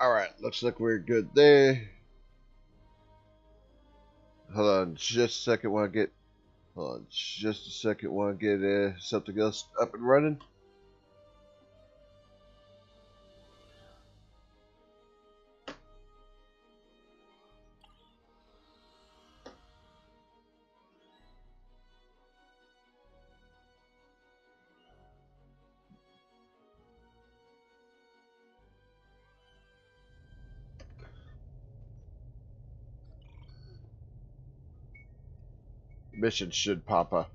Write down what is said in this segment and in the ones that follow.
Alright, looks like we're good there. Hold on just a second while I get something else up and running. Mission should pop up.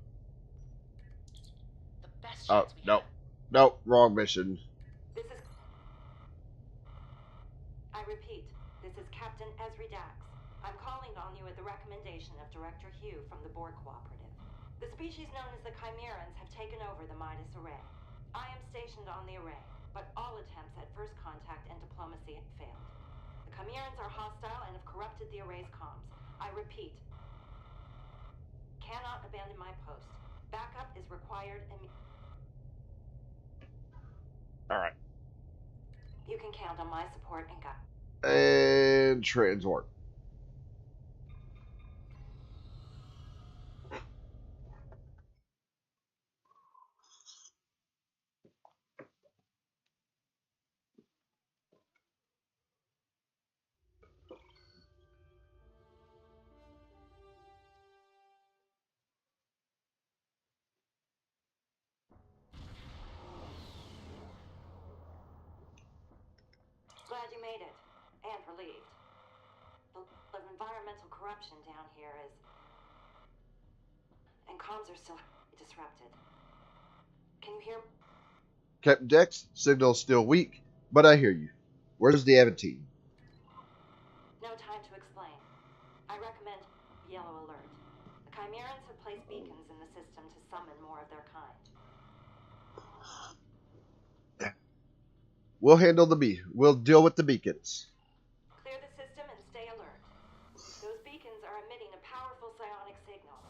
Oh, no. No, wrong mission. I repeat, this is Captain Ezri Dax. I'm calling on you at the recommendation of Director Hugh from the Borg Cooperative. The species known as the Chimerans have taken over the Midas Array. I am stationed on the array, but all attempts at first contact and diplomacy have failed. The Chimerans are hostile and have corrupted the array's comms. I repeat, cannot abandon my post. Backup is required immediately. Alright. You can count on my support and guidance. And transport. Glad you made it, and relieved. The level of environmental corruption down here is... and comms are still disrupted. Can you hear? Captain Dex, signal's still weak, but I hear you. Where's the Aventine? No time to explain. I recommend yellow alert. The Chimerans have placed beacons in the system to summon more of their kind. We'll deal with the beacons. Clear the system and stay alert. Those beacons are emitting a powerful psionic signal.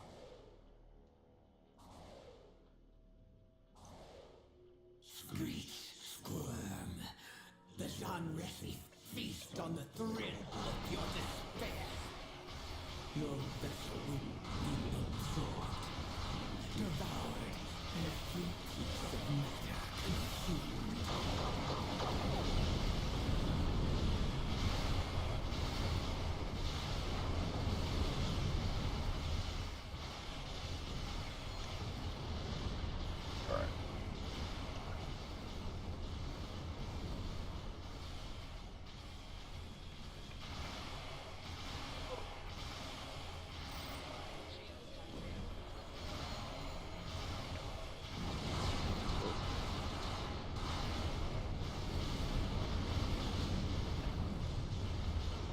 Screech, squirm. The Zanresi feast on the thrill of your despair. Your vessel will be absorbed, devoured, and every piece of matter consumed.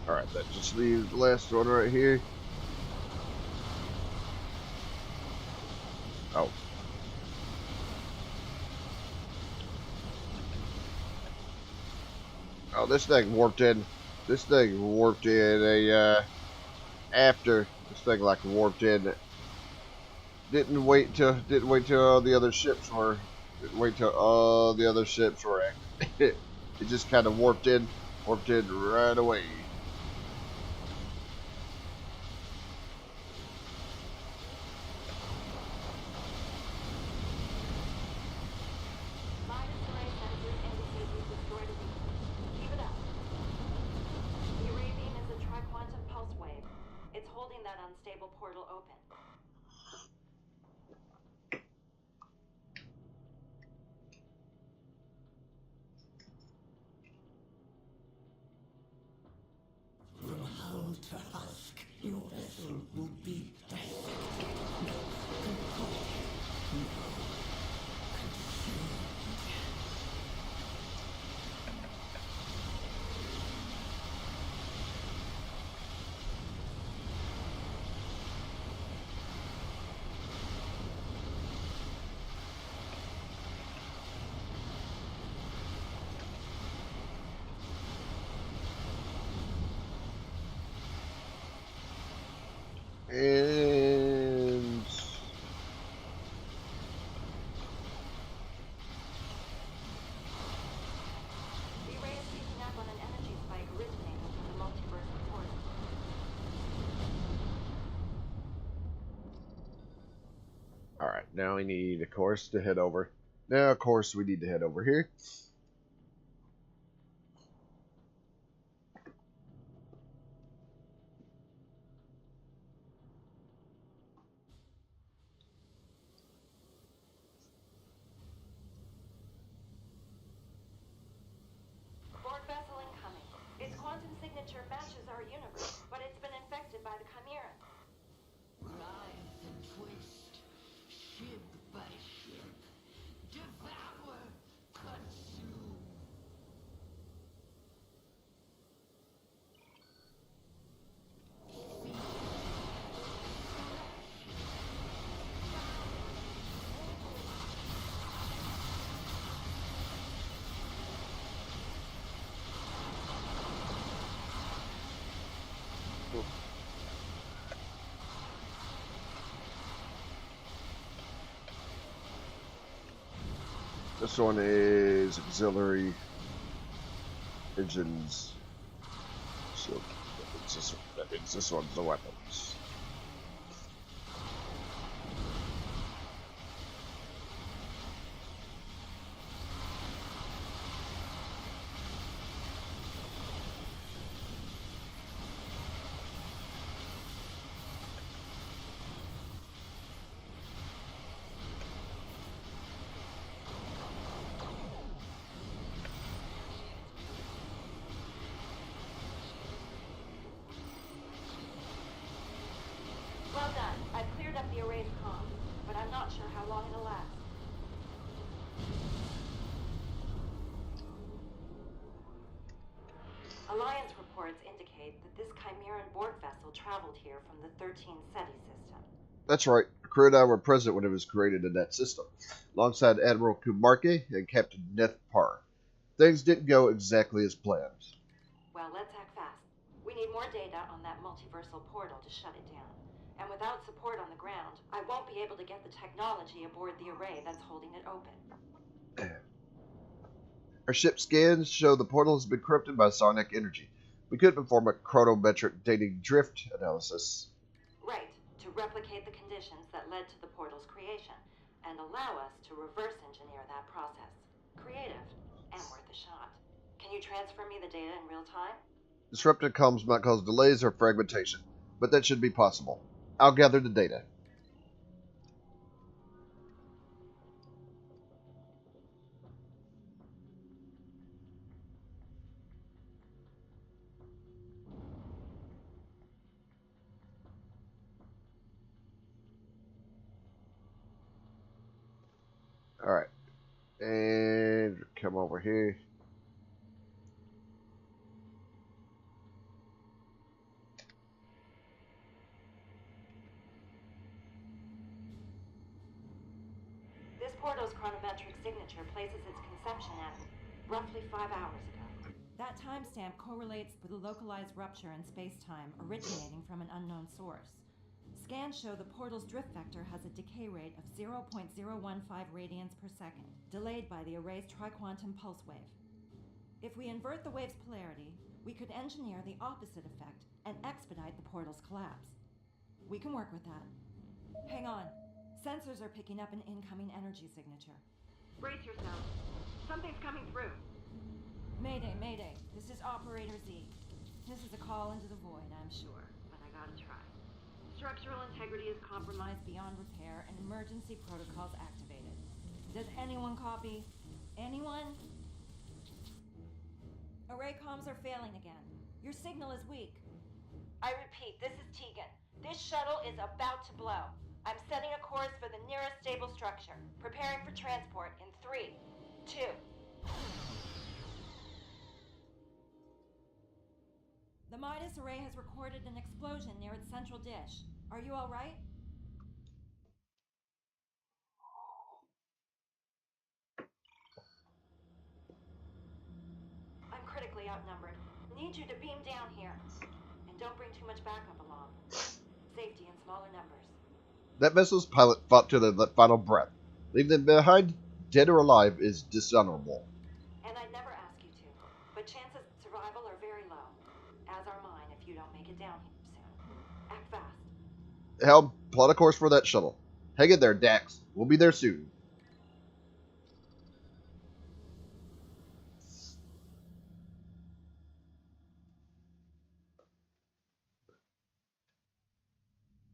Alright, that just leaves the last one right here. Oh. Oh, this thing warped in. This thing warped in after. This thing like warped in. Didn't wait till all the other ships were. It just kind of warped in right away. Portal open. From hull to husk, your vessel will be dissected. No control. No consumed. And The array is picking up on an energy spike Alright, now we need, of course, to head over. Now, of course, we need to head over here. Borg vessel incoming. Its quantum signature matches our universe, but it's been infected by the Chimera. Rise and twist, ship by ship. Devour, consume. This one is auxiliary engines. So that means this one's the weapons. Well done. I've cleared up the array's comms, but I'm not sure how long it'll last. Alliance reports indicate that this Chimeran Borg vessel traveled here from the 13 SETI system. That's right. The crew and I were present when it was created in that system, alongside Admiral Kumarke and Captain Neth Parr. Things didn't go exactly as planned. Well, let's act fast. We need more data on that multiversal portal to shut it down. And without support on the ground, I won't be able to get the technology aboard the array that's holding it open. Our ship scans show the portal has been corrupted by sonic energy. We could perform a chronometric dating drift analysis. Right, to replicate the conditions that led to the portal's creation, and allow us to reverse engineer that process. Creative, and worth a shot. Can you transfer me the data in real time? Disrupted comms might cause delays or fragmentation, but that should be possible. I'll gather the data. Alright. And come over here. This portal's chronometric signature places its conception at roughly 5 hours ago. That timestamp correlates with a localized rupture in space-time originating from an unknown source. Scans show the portal's drift vector has a decay rate of 0.015 radians per second, delayed by the array's triquantum pulse wave. If we invert the wave's polarity, we could engineer the opposite effect and expedite the portal's collapse. We can work with that. Hang on. Sensors are picking up an incoming energy signature. Brace yourself. Something's coming through. Mayday, mayday. This is Operator Z. This is a call into the void, I'm sure, but I gotta try. Structural integrity is compromised beyond repair and emergency protocols activated. Does anyone copy? Anyone? Array comms are failing again. Your signal is weak. I repeat, this is Tegan. This shuttle is about to blow. I'm setting a course for the nearest stable structure. Preparing for transport in 3, 2. The Midas array has recorded an explosion near its central dish. Are you all right? I'm critically outnumbered. Need you to beam down here. And don't bring too much backup along. Safety in smaller numbers. That vessel's pilot fought to the final breath. Leaving them behind, dead or alive, is dishonorable. And I'd never ask you to, but chances of survival are very low. As are mine if you don't make it down here soon. Act fast. Helm, plot a course for that shuttle. Hang in there, Dax. We'll be there soon.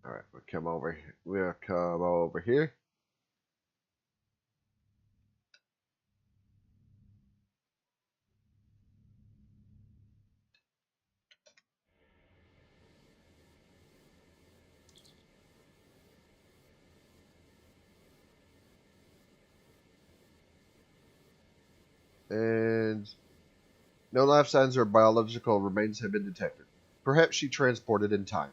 Alright, we'll come over here. We'll come over here. And no life signs or biological remains have been detected. Perhaps she transported in time.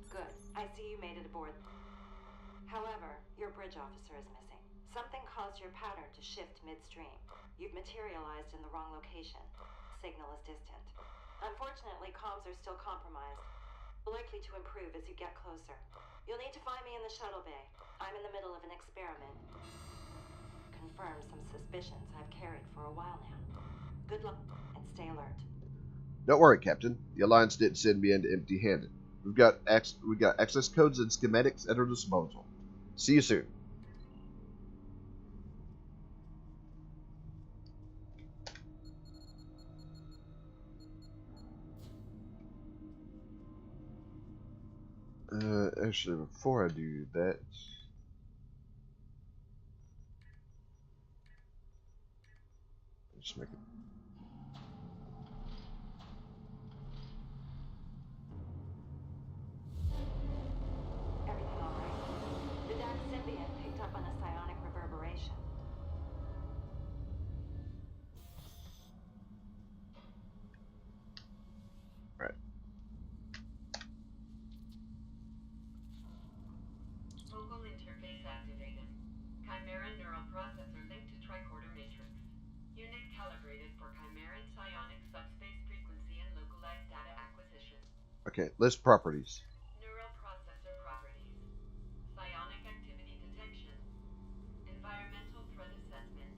Good. I see you made it aboard. However, your bridge officer is missing. Something caused your pattern to shift midstream. You've materialized in the wrong location. Signal is distant. Unfortunately, comms are still compromised. Likely to improve as you get closer. You'll need to find me in the shuttle bay. I'm in the middle of an experiment. Confirm some suspicions I've carried for a while now. Good luck and stay alert. Don't worry, Captain. The Alliance didn't send me in empty-handed. We've got access codes and schematics at our disposal. See you soon. Actually, before I do that, just make it. Everything all right? The DAC symbiont picked up on a psionic reverberation. Right. Focal interface activated. Chimera neural processor linked to tricorder matrix. Unit calibrated for Chimeran psionic subspace frequency and localized data acquisition. Okay, list properties. Neural processor properties. Psionic activity detection. Environmental threat assessment.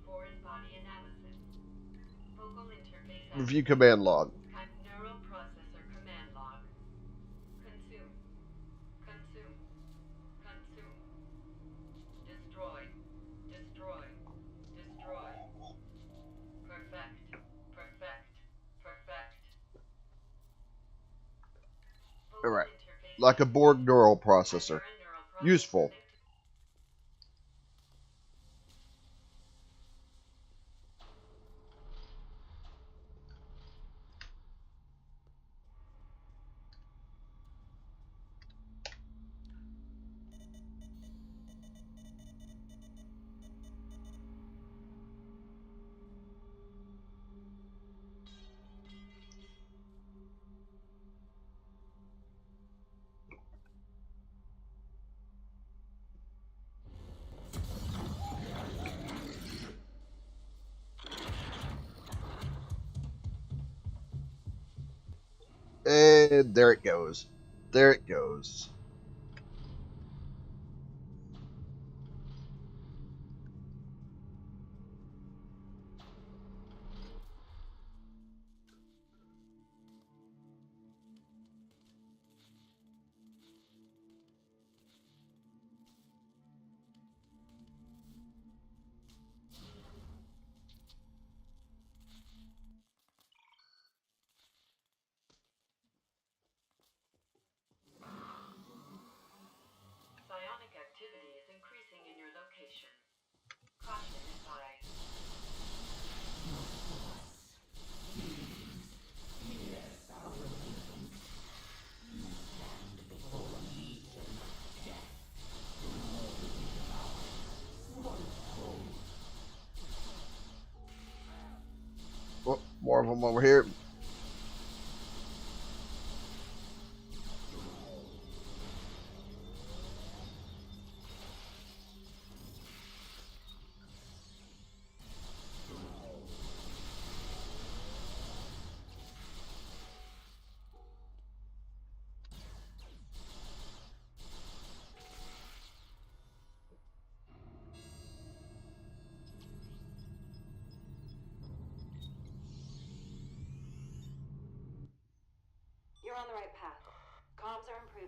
Foreign body analysis. Focal interface Review activated. command log. Neural processor command log. Consume. Consume. Consume. Destroy. Destroy. Destroy. Perfect. Perfect. Perfect. Focal Alright. interface Like a Borg activated. neural processor. Chimera neural processor Useful. linked. And there it goes. There it goes. Psionic activity is increasing in your location. Caution advised. Oh, more of them over here.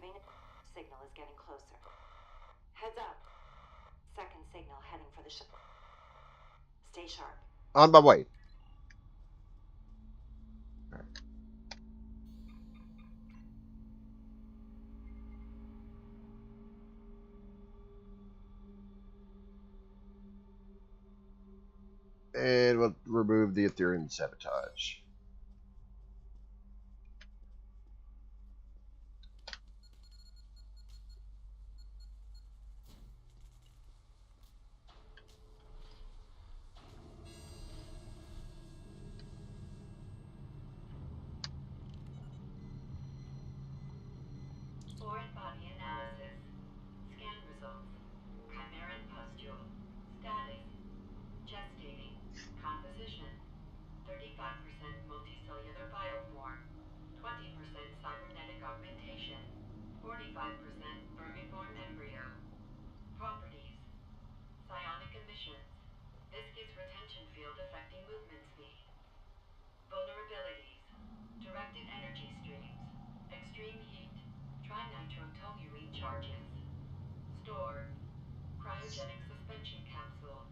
improving. Signal is getting closer. Heads up. Second signal heading for the ship. Stay sharp. On my way. And we'll remove the Ethereum sabotage. Foreign body analysis. Scan results. Chimeran pustule. Status. Gestating. Composition. 35% multicellular bioform. 20% cybernetic augmentation. 45% vermiform embryo. Properties. Psionic emissions. Viscous retention field affecting movement speed. Vulnerabilities. Directed energy streams. Extreme heat. Trinitrotoluene charges. Stored. Cryogenic suspension capsule.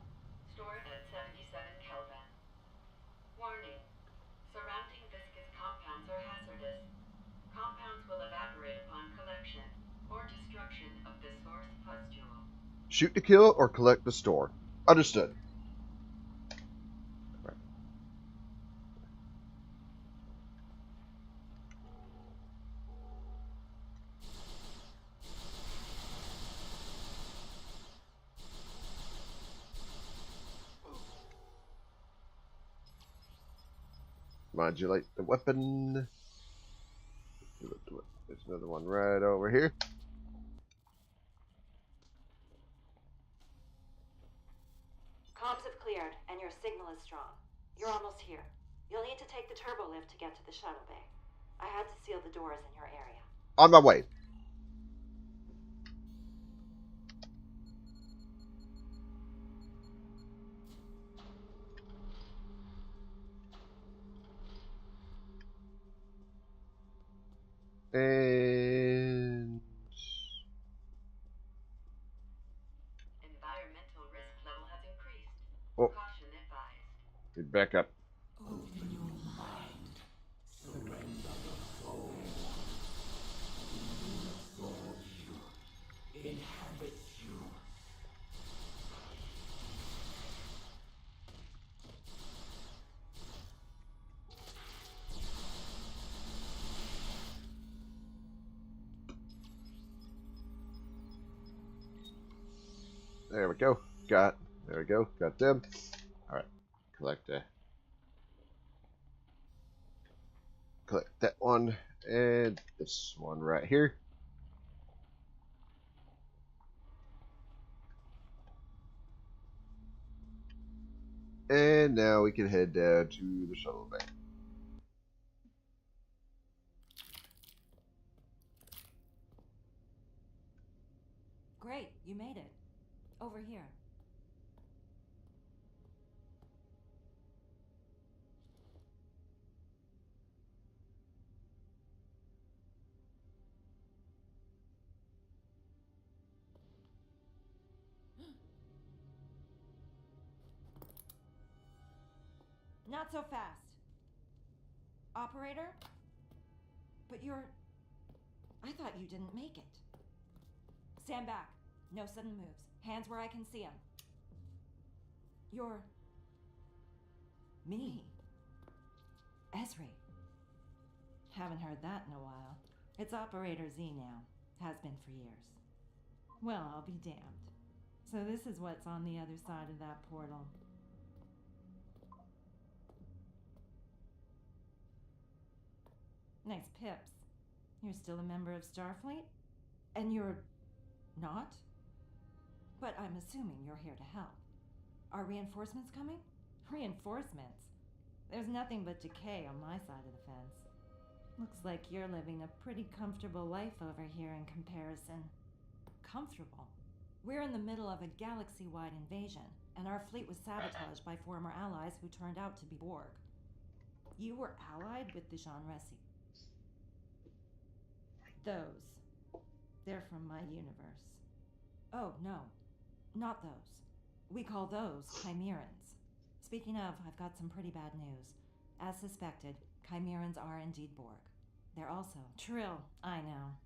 Stored at 77 Kelvin. Warning. Surrounding viscous compounds are hazardous. Compounds will evaporate upon collection or destruction of the source pustule. Shoot to kill or collect to store. Understood. Modulate the weapon. There's another one right over here. Comms have cleared, and your signal is strong. You're almost here. You'll need to take the turbo lift to get to the shuttle bay. I had to seal the doors in your area. On my way. And Environmental risk level has increased. oh, Caution advised. get back up. Open your mind. Surrender the soul. It absorbs you. Inhabits you. There we go. There we go. Got them. Alright. Collect that one and this one right here. And now we can head down to the shuttle bay. Great, you made it. Over here. Not so fast. Operator? But you're... I thought you didn't make it. Stand back. No sudden moves. Hands where I can see them. You're... me. Esri. Haven't heard that in a while. It's Operator Z now. Has been for years. Well, I'll be damned. So this is what's on the other side of that portal. Nice pips. You're still a member of Starfleet? And you're... not? But I'm assuming you're here to help. Are reinforcements coming? Reinforcements? There's nothing but decay on my side of the fence. Looks like you're living a pretty comfortable life over here in comparison. Comfortable? We're in the middle of a galaxy-wide invasion, and our fleet was sabotaged by former allies who turned out to be Borg. You were allied with the Jean Resi. Those. They're from my universe. Oh, no. Not those. We call those Chimerans. Speaking of, I've got some pretty bad news. As suspected, Chimerans are indeed Borg. They're also Trill, I know.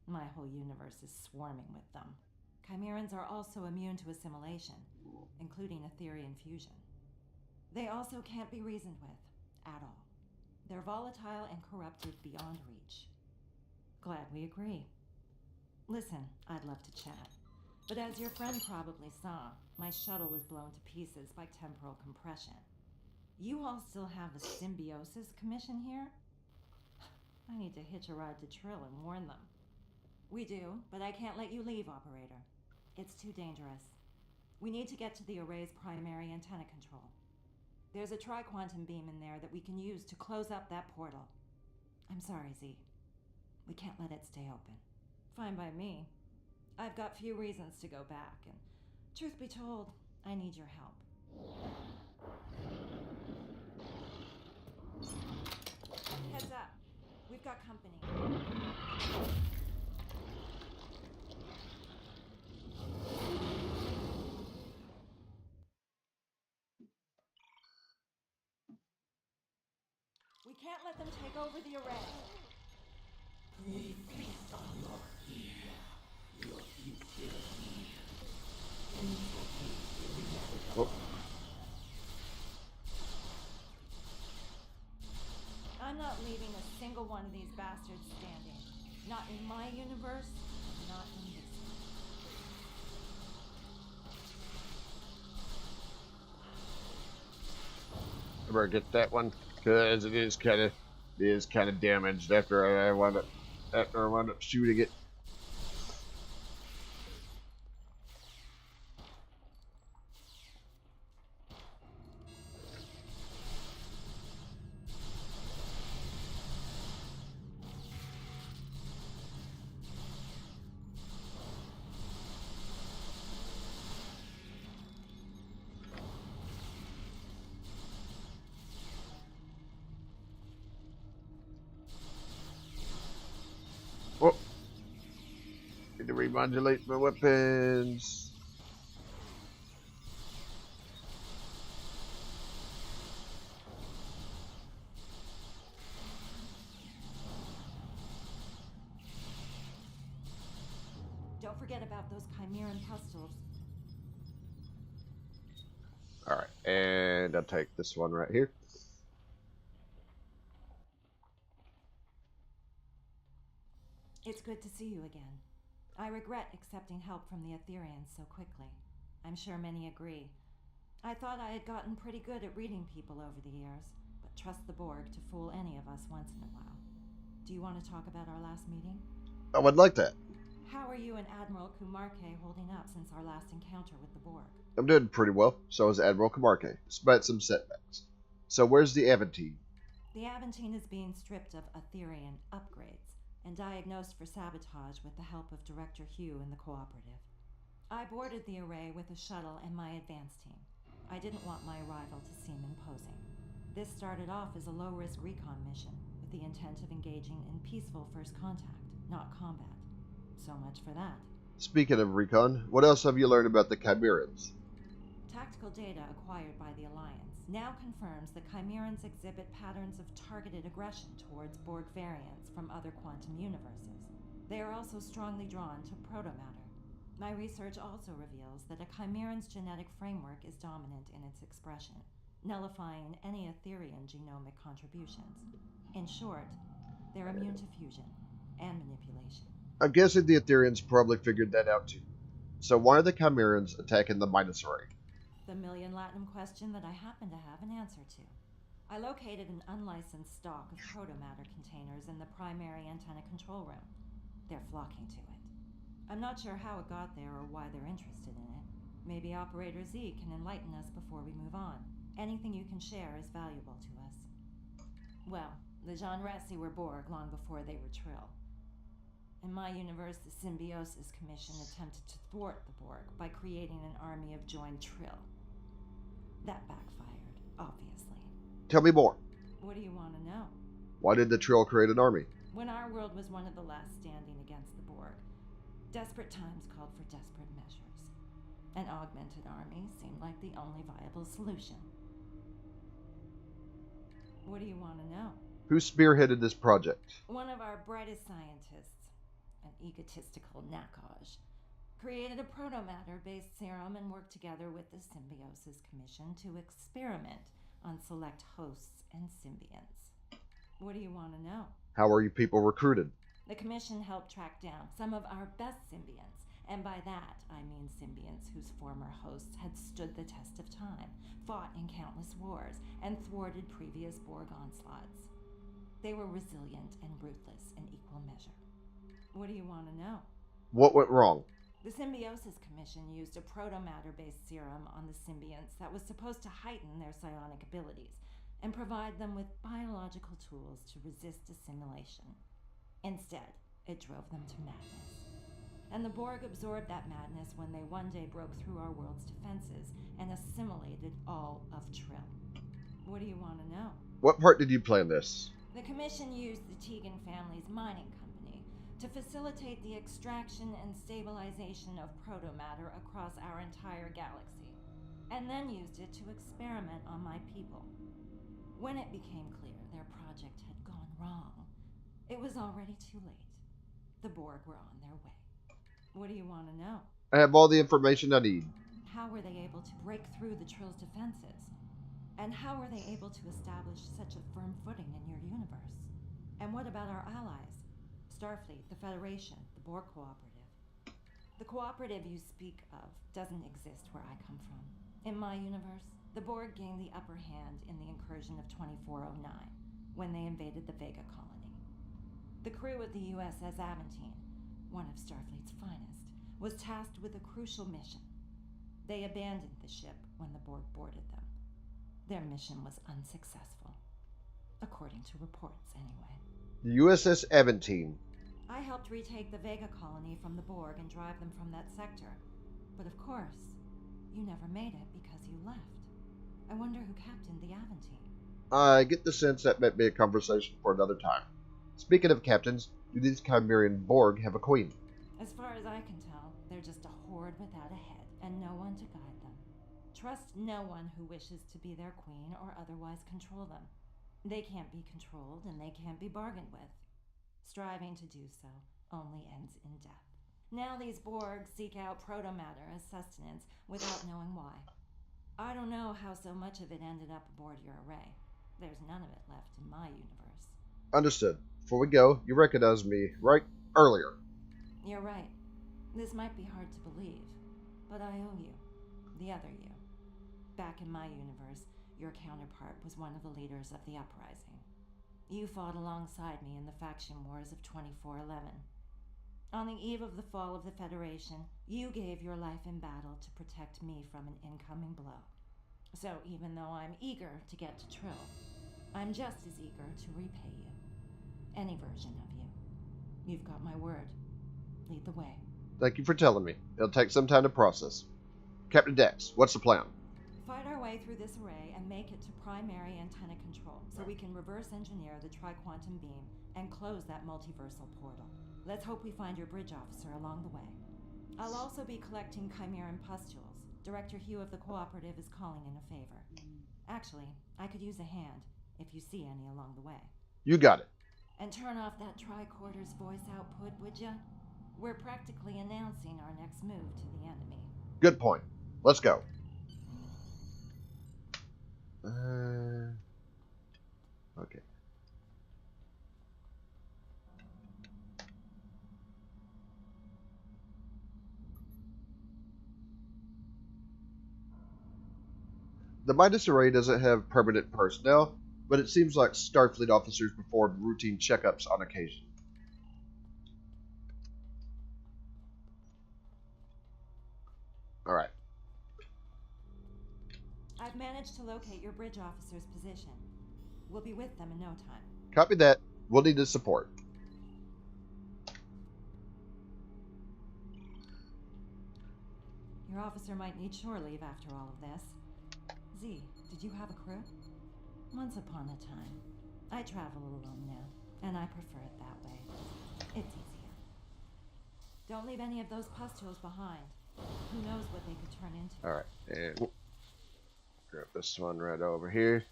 My whole universe is swarming with them. Chimerans are also immune to assimilation, including Etherian fusion. They also can't be reasoned with, at all. They're volatile and corrupted beyond reach. Glad we agree. Listen, I'd love to chat. But as your friend probably saw, my shuttle was blown to pieces by temporal compression. You all still have a symbiosis commission here? I need to hitch a ride to Trill and warn them. We do, but I can't let you leave, Operator. It's too dangerous. We need to get to the array's primary antenna control. There's a tri-quantum beam in there that we can use to close up that portal. I'm sorry, Z. We can't let it stay open. Fine by me. I've got few reasons to go back, and truth be told, I need your help. Heads up. We've got company. We can't let them take over the array. We feast on your fear. Your futility. Oh, I'm not leaving a single one of these bastards standing. Not in my universe, not in this one. I better get that one because it is kind of damaged after I wound up shooting it. Oh, need to remodulate my weapons. Don't forget about those Chimeran pustules. Alright, and I'll take this one right here. It's good to see you again. I regret accepting help from the Etherians so quickly. I'm sure many agree. I thought I had gotten pretty good at reading people over the years, but trust the Borg to fool any of us once in a while. Do you want to talk about our last meeting? I would like that. How are you and Admiral Kumarke holding up since our last encounter with the Borg? I'm doing pretty well. So is Admiral Kamarke, despite some setbacks. So where's the Aventine? The Aventine is being stripped of Etherian upgrades and diagnosed for sabotage with the help of Director Hugh and the Cooperative. I boarded the array with a shuttle and my advance team. I didn't want my arrival to seem imposing. This started off as a low-risk recon mission with the intent of engaging in peaceful first contact, not combat. So much for that. Speaking of recon, what else have you learned about the Chimerans? Tactical data acquired by the Alliance now confirms that Chimerans exhibit patterns of targeted aggression towards Borg variants from other quantum universes. They are also strongly drawn to protomatter. My research also reveals that a Chimeran's genetic framework is dominant in its expression, nullifying any Etherian genomic contributions. In short, they're immune to fusion and manipulation. I'm guessing the Etherians probably figured that out too. So why are the Chimerans attacking the Midas Array? The million Latinum question that I happen to have an answer to. I located an unlicensed stock of protomatter containers in the primary antenna control room. They're flocking to it. I'm not sure how it got there or why they're interested in it. Maybe Operator Z can enlighten us before we move on. Anything you can share is valuable to us. Well, the Jean Resi were Borg long before they were Trill. In my universe, the Symbiosis Commission attempted to thwart the Borg by creating an army of joined Trill. That backfired, obviously. Tell me more. What do you want to know? Why did the Trill create an army? When our world was one of the last standing against the Borg, Desperate times called for desperate measures. An augmented army seemed like the only viable solution. What do you want to know? Who spearheaded this project? One of our brightest scientists, an egotistical Nakaj, created a protomatter-based serum and worked together with the Symbiosis Commission to experiment on select hosts and symbionts. What do you want to know? How are you people recruited? The Commission helped track down some of our best symbionts, and by that I mean symbionts whose former hosts had stood the test of time, fought in countless wars, and thwarted previous Borg onslaughts. They were resilient and ruthless in equal measure. What do you want to know? What went wrong? The Symbiosis Commission used a protomatter-based serum on the symbionts that was supposed to heighten their psionic abilities and provide them with biological tools to resist assimilation. Instead, it drove them to madness. And the Borg absorbed that madness when they one day broke through our world's defenses and assimilated all of Trill. What do you want to know? What part did you play in this? The Commission used the Tegan family's mining company to facilitate the extraction and stabilization of protomatter across our entire galaxy, and then used it to experiment on my people. When it became clear their project had gone wrong, it was already too late. The Borg were on their way. What do you want to know? I have all the information I need. How were they able to break through the Trill's defenses? And how were they able to establish such a firm footing in your universe? And what about our allies? Starfleet, the Federation, the Borg Cooperative. The cooperative you speak of doesn't exist where I come from. In my universe, the Borg gained the upper hand in the incursion of 2409, when they invaded the Vega colony. The crew of the USS Aventine, one of Starfleet's finest, was tasked with a crucial mission. They abandoned the ship when the Borg boarded them. Their mission was unsuccessful. According to reports, anyway. The USS Aventine. I helped retake the Vega colony from the Borg and drive them from that sector. But of course, you never made it because you left. I wonder who captained the Aventine. I get the sense that might be a conversation for another time. Speaking of captains, do these Chimerian Borg have a queen? As far as I can tell, they're just a horde without a head, and no one to guide them. Trust no one who wishes to be their queen or otherwise control them. They can't be controlled, and they can't be bargained with. Striving to do so only ends in death. Now these Borg seek out protomatter as sustenance without knowing why. I don't know how so much of it ended up aboard your array. There's none of it left in my universe. Understood. Before we go, you recognized me, right? Earlier. You're right. This might be hard to believe, but I owe you. The other you. Back in my universe, your counterpart was one of the leaders of the uprising. You fought alongside me in the faction wars of 2411. On the eve of the fall of the Federation, you gave your life in battle to protect me from an incoming blow. So even though I'm eager to get to Trill, I'm just as eager to repay you. Any version of you. You've got my word. Lead the way. Thank you for telling me. It'll take some time to process. Captain Dax, what's the plan? Fight our way through this array and make it to primary antenna control so we can reverse engineer the tri-quantum beam and close that multiversal portal. Let's hope we find your bridge officer along the way. I'll also be collecting Chimeran pustules. Director Hugh of the Cooperative is calling in a favor. Actually, I could use a hand if you see any along the way. You got it. And turn off that tricorder's voice output, would ya? We're practically announcing our next move to the enemy. Good point. Let's go. Okay. The Midas Array doesn't have permanent personnel, but it seems like Starfleet officers perform routine checkups on occasion. Alright. I've managed to locate your bridge officer's position. We'll be with them in no time. Copy that. We'll need the support. Your officer might need shore leave after all of this. Z, did you have a crew? Once upon a time. I travel alone now, and I prefer it that way. It's easier. Don't leave any of those pustules behind. Who knows what they could turn into. Alright, and grab this one right over here.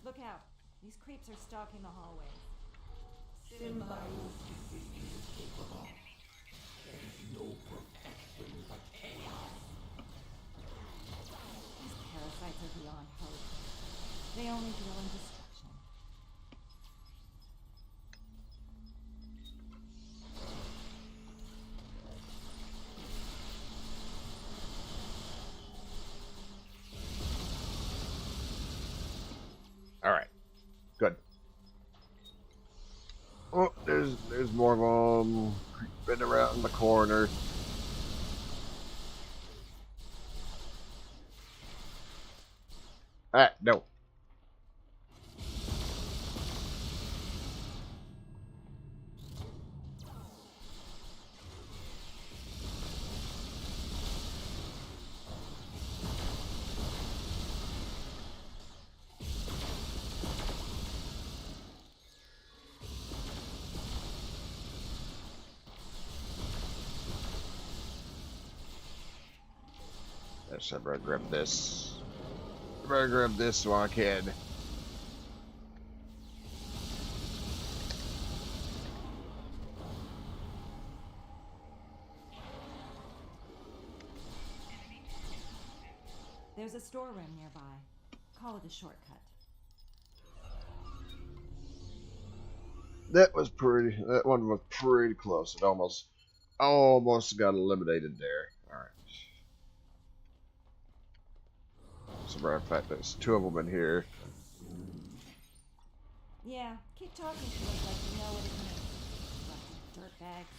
Look out. These creeps are stalking the hallways. Symbiosis is inescapable. There is no protection but chaos. These parasites are beyond hope. They only deal in destruction. Alright, good. Oh, there's more of them creeping around the corner. Ah, no. Yes, I better grab this. I better grab this while I can. There's a storeroom nearby. Call it a shortcut. That one was pretty close. It almost got eliminated there. Alright. As a matter of fact, there's two of them in here. Yeah, keep talking to us like you know what it means. Fucking dirtbags.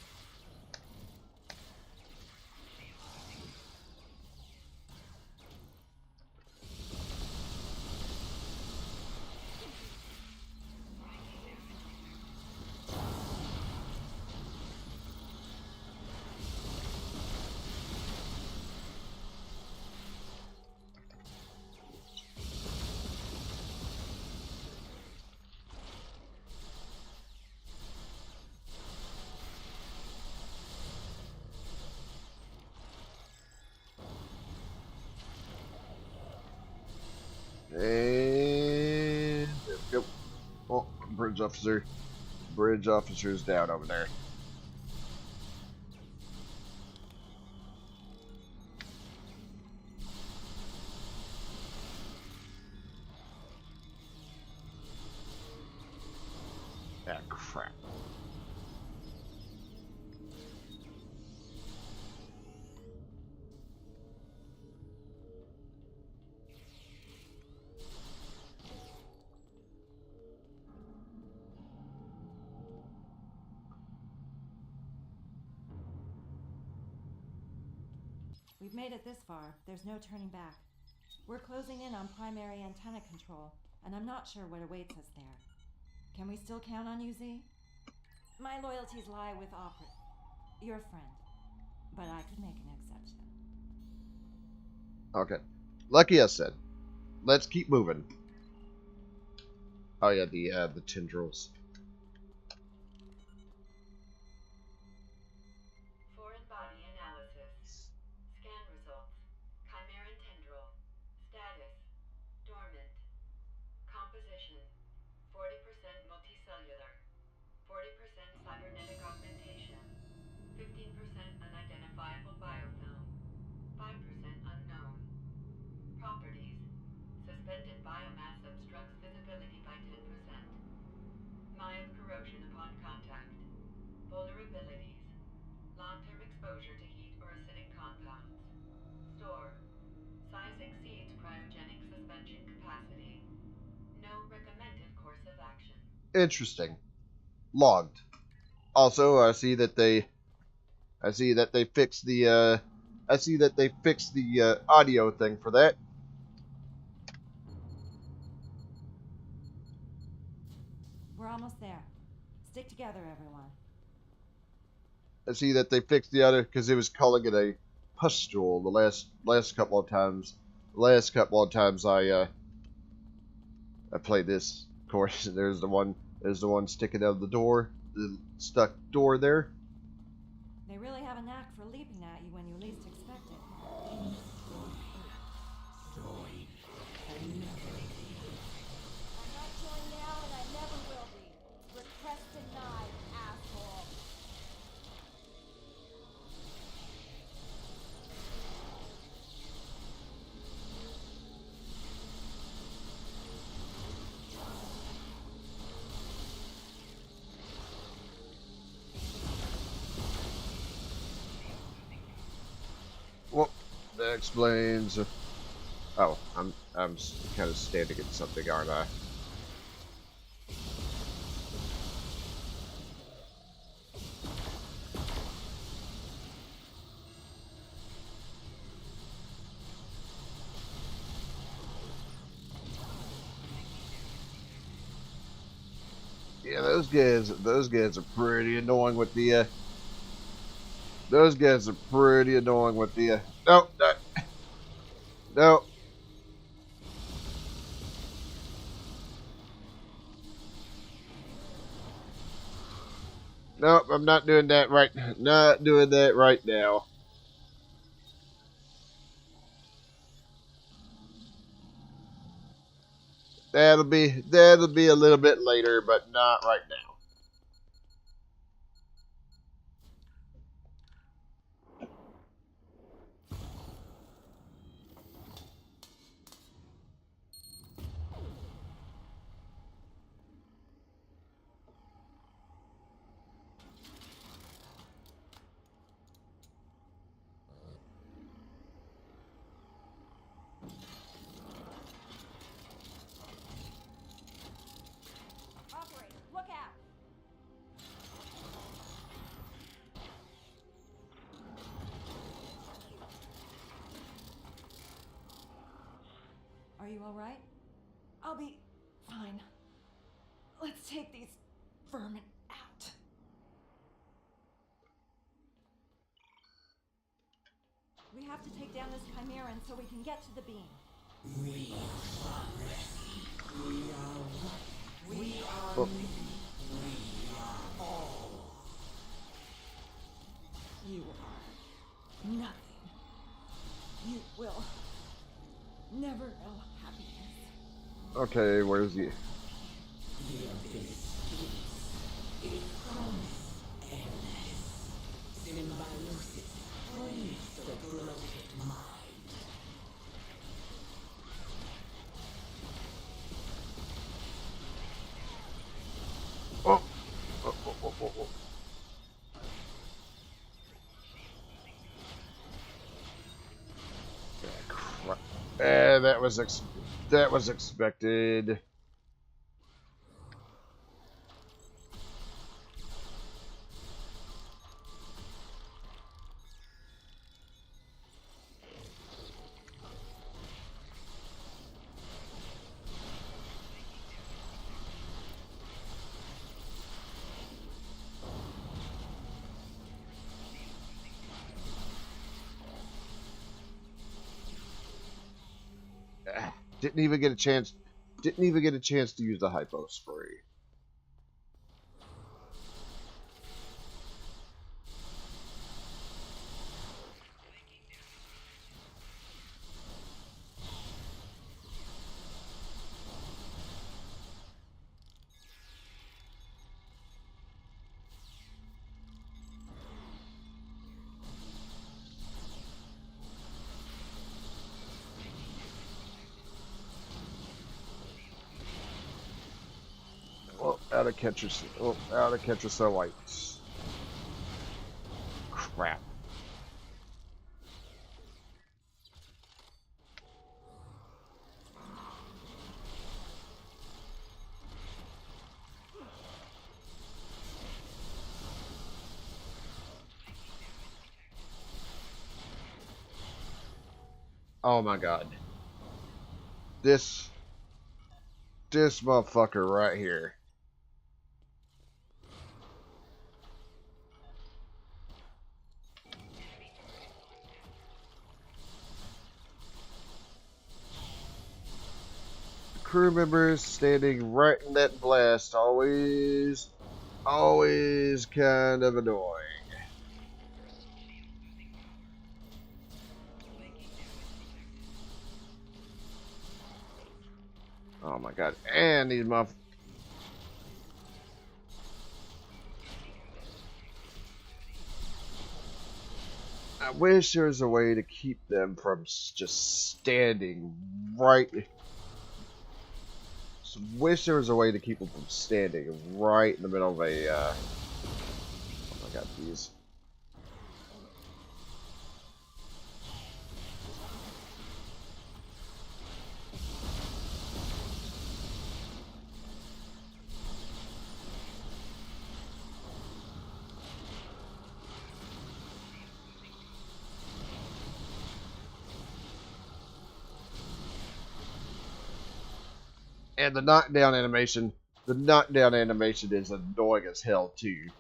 And there we go. Oh, bridge officer. Bridge officer's down over there. Ah, crap. We've made it this far. There's no turning back. We're closing in on primary antenna control, and I'm not sure what awaits us there. Can we still count on you, Z? My loyalties lie with your friend, but I could make an exception. Okay. Lucky I said. Let's keep moving. Oh yeah, the tendrils. Foreign body analysis. Scan results. Chimeran tendril. Status. Dormant. Composition. 40% multicellular. 40% cybernetic augmentation. 15% unidentifiable biofilm. 5% unknown. Properties. Suspended biomass obstructs visibility by 10%. Mild corrosion upon contact. Vulnerabilities. Long-term exposure to heat or acidic compounds. Store. Size exceeds cryogenic suspension capacity. No recommended course of action. Interesting. Logged. Also, I see that they fixed the audio thing for that. We're almost there. Stick together, everyone. I see that they fixed the other because it was calling it a pustule the last couple of times. The last couple of times I played this. Of course, there's the one. There's the one sticking out of the door, the stuck door there. They really have a knack for leaping at you when you least expect it. I'm not joined now and I never will be. Request denied, asshole. Well, that explains. Oh, I'm kind of standing in something, aren't I? Yeah, those guys are pretty annoying with the. Those guys are pretty annoying with the. No, no, no. Nope, I'm not doing that right. Not doing that right now. That'll be a little bit later, but not right now. Operator, look out! Are you alright? I'll be fine. Let's take these vermin out. We have to take down this Chimeran so we can get to the beam. Oh, You are nothing. You will never know happiness. okay, where's the? Oh, oh, oh, oh, oh, oh. Yeah, crap. That was expected. Didn't even get a chance. Didn't even get a chance to use the hypo spray. Oh, out of catcher. Oh, out of catcher. So white. Crap. Oh my god. This motherfucker right here. crew members standing right in that blast. Always kind of annoying. Oh my god. And these motherfuckers. I wish there was a way to keep them from just standing right. Wish there was a way to keep them from standing right in the middle of a. Oh my god, these. And the knockdown animation. The knockdown animation is annoying as hell too.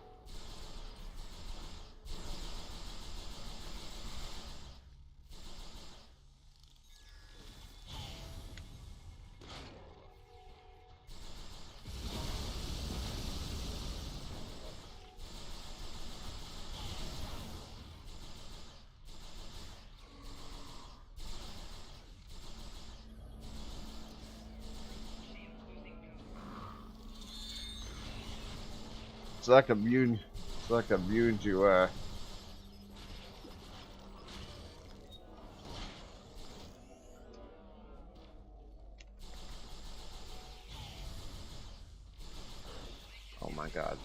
It's like immune. It's like immune to Oh my god.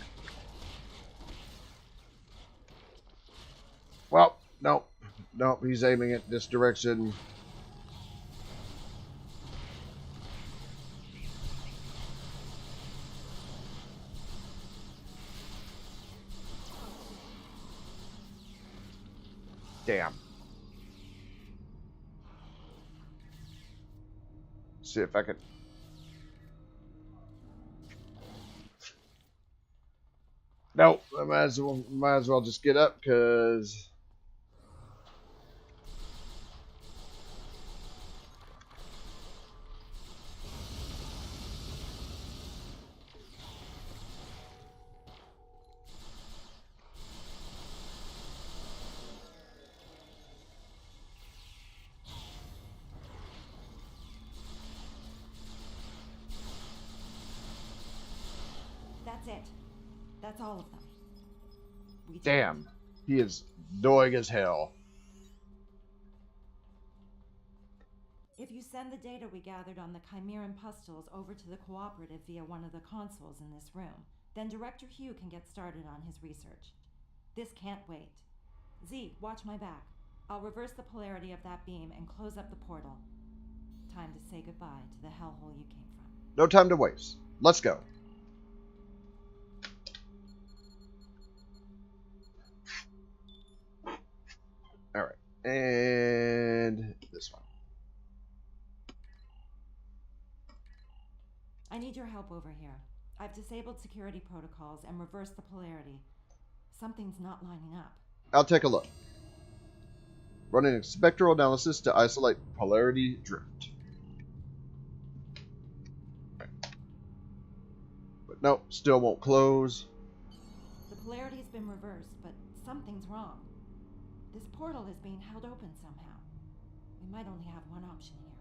Well, nope. Nope, he's aiming at this direction. Damn. See if I can. Nope, I might as well just get up because. That's it. That's all of them. We did it. Damn. He is annoying as hell. If you send the data we gathered on the Chimeran pustules over to the cooperative via one of the consoles in this room, then Director Hugh can get started on his research. This can't wait. Z, watch my back. I'll reverse the polarity of that beam and close up the portal. Time to say goodbye to the hellhole you came from. No time to waste. Let's go. Alright. And this one. I need your help over here. I've disabled security protocols and reversed the polarity. Something's not lining up. I'll take a look. Running a spectral analysis to isolate polarity drift. But nope, still won't close. The polarity's been reversed, but something's wrong. This portal is being held open somehow. We might only have one option here.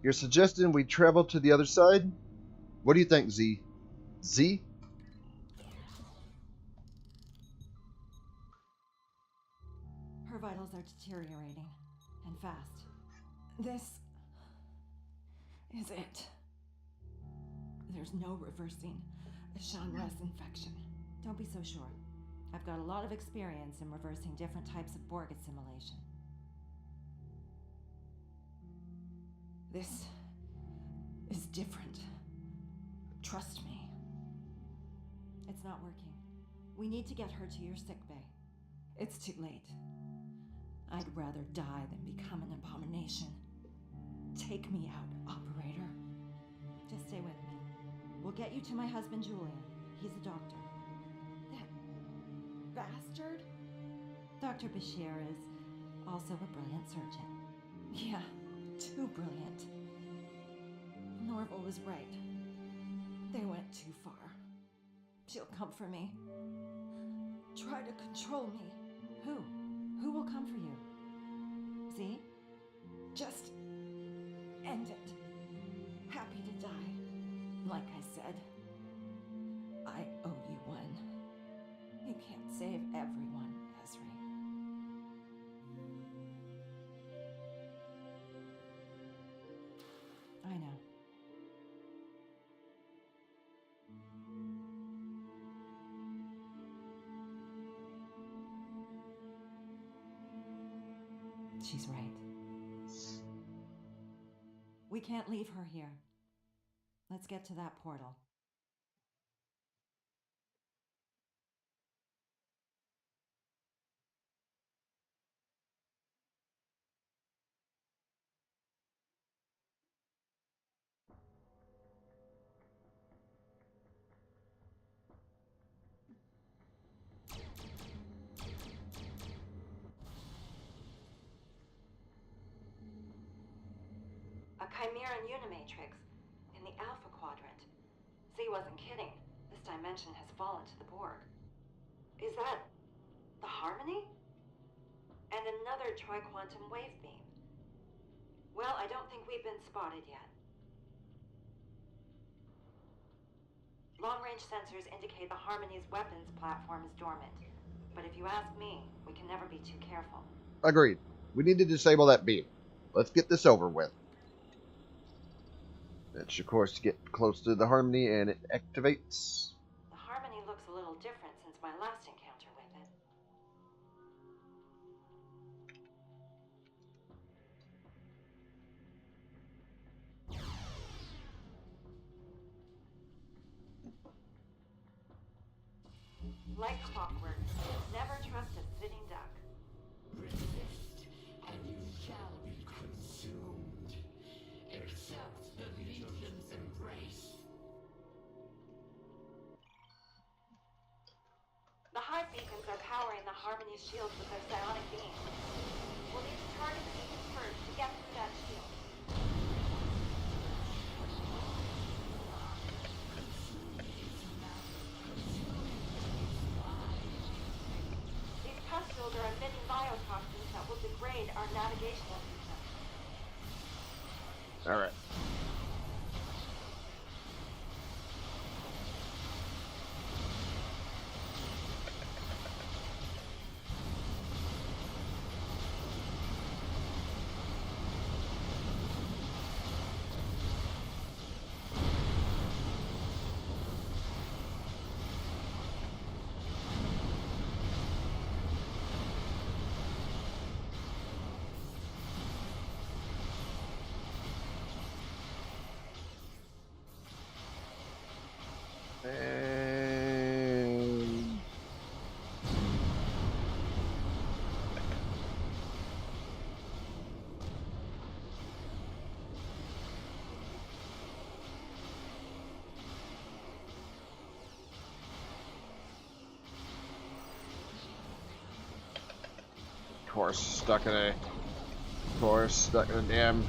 You're suggesting we travel to the other side? What do you think, Z? Z? Her vitals are deteriorating, and fast. This is it. There's no reversing a Shanras infection. Don't be so sure. I've got a lot of experience in reversing different types of Borg assimilation. This is different. Trust me. It's not working. We need to get her to your sickbay. It's too late. I'd rather die than become an abomination. Take me out, operator. Just stay with me. We'll get you to my husband, Julian. He's a doctor. That bastard? Dr. Bashir is also a brilliant surgeon. Yeah, too brilliant. Norval was right. They went too far. She'll come for me. Try to control me. Who? Who will come for you? Z? Just end it. Happy to die. Like I said, I owe you one. You can't save everyone, Esri. I know. She's right. We can't leave her here. Let's get to that portal. A Chimeran Unimatrix in the Alpha Quadrant. Z wasn't kidding. This dimension has fallen to the Borg. Is that the Harmony? And another tri-quantum wave beam. Well, I don't think we've been spotted yet. Long-range sensors indicate the Harmony's weapons platform is dormant. But if you ask me, we can never be too careful. Agreed. We need to disable that beam. Let's get this over with. That should, of course, get close to the Harmony and it activates. The Harmony looks a little different since my last encounter with it. Like clockwork, never trust a sitting duck. Resist, and you shall be consumed. Accept the Legion's embrace. The hive beacons are powering the Harmony's shields with their psionic beams. We'll need to target the beacons first to get through that shield. These pustules are emitting biotoxins that will degrade our navigational system. Alright. And stuck in a damn.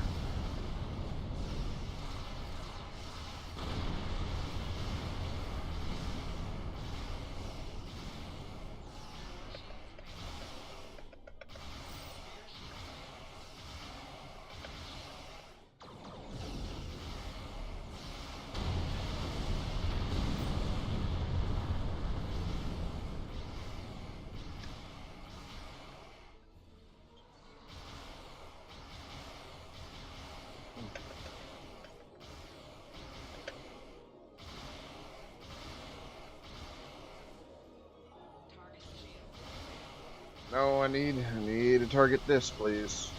No, I need to target this, please.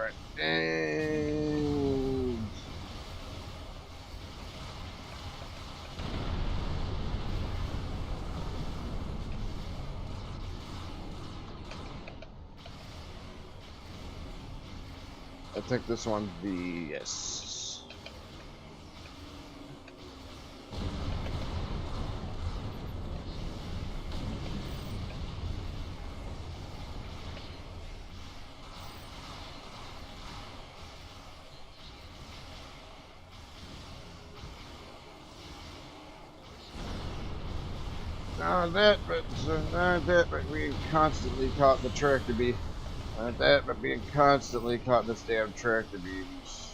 Alright. And I think this one's the yes. Not that, but being constantly caught in the tractor beam. Not that, but being constantly caught in this damn tractor beams.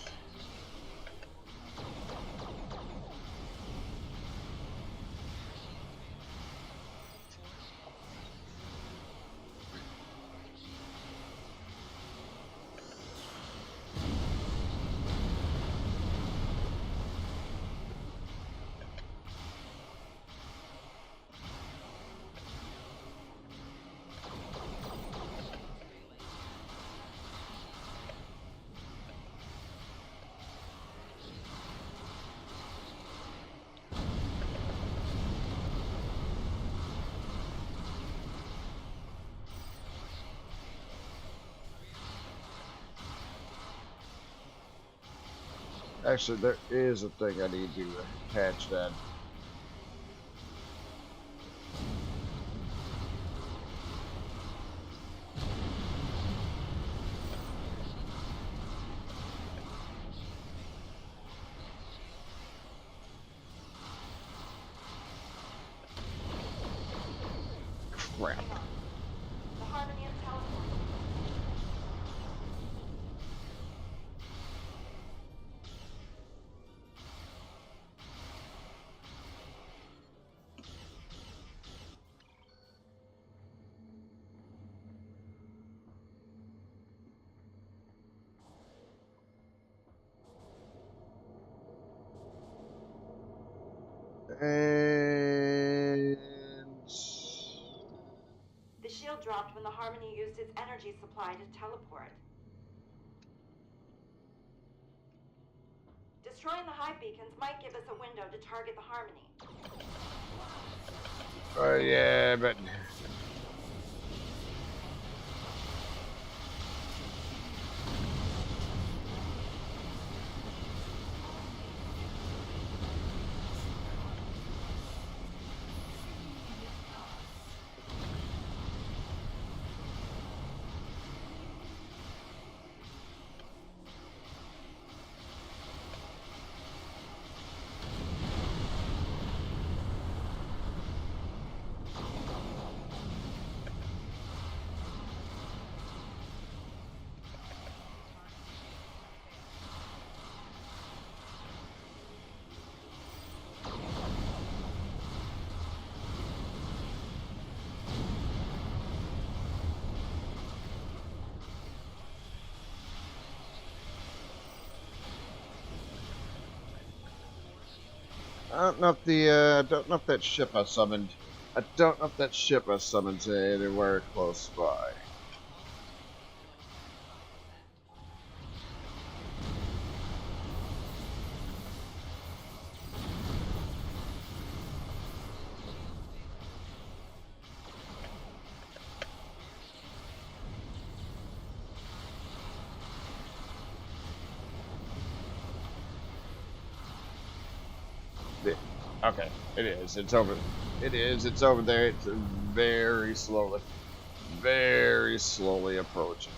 Actually, there is a thing I need to attach then. Crap. The Harmony of teleport. And The shield dropped when the Harmony used its energy supply to teleport. Destroying the hive beacons might give us a window to target the Harmony. oh yeah, but I don't know if I don't know if that ship I summoned. I don't know if that ship I summoned anywhere close by. Okay, it is. It's over. It is. It's over there. It's very slowly approaching.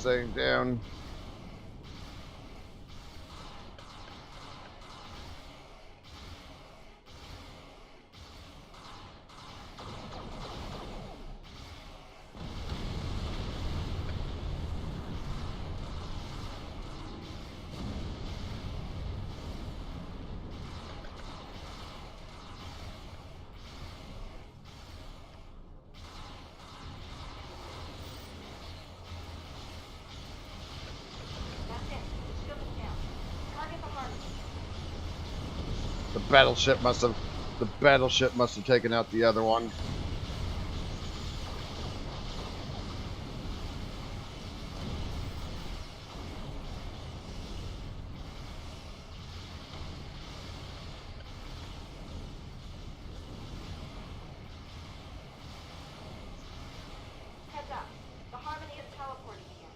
this thing down. That's it. The shield is down. Target the Harmony. The battleship must have taken out the other one. Heads up. The Harmony is teleporting again.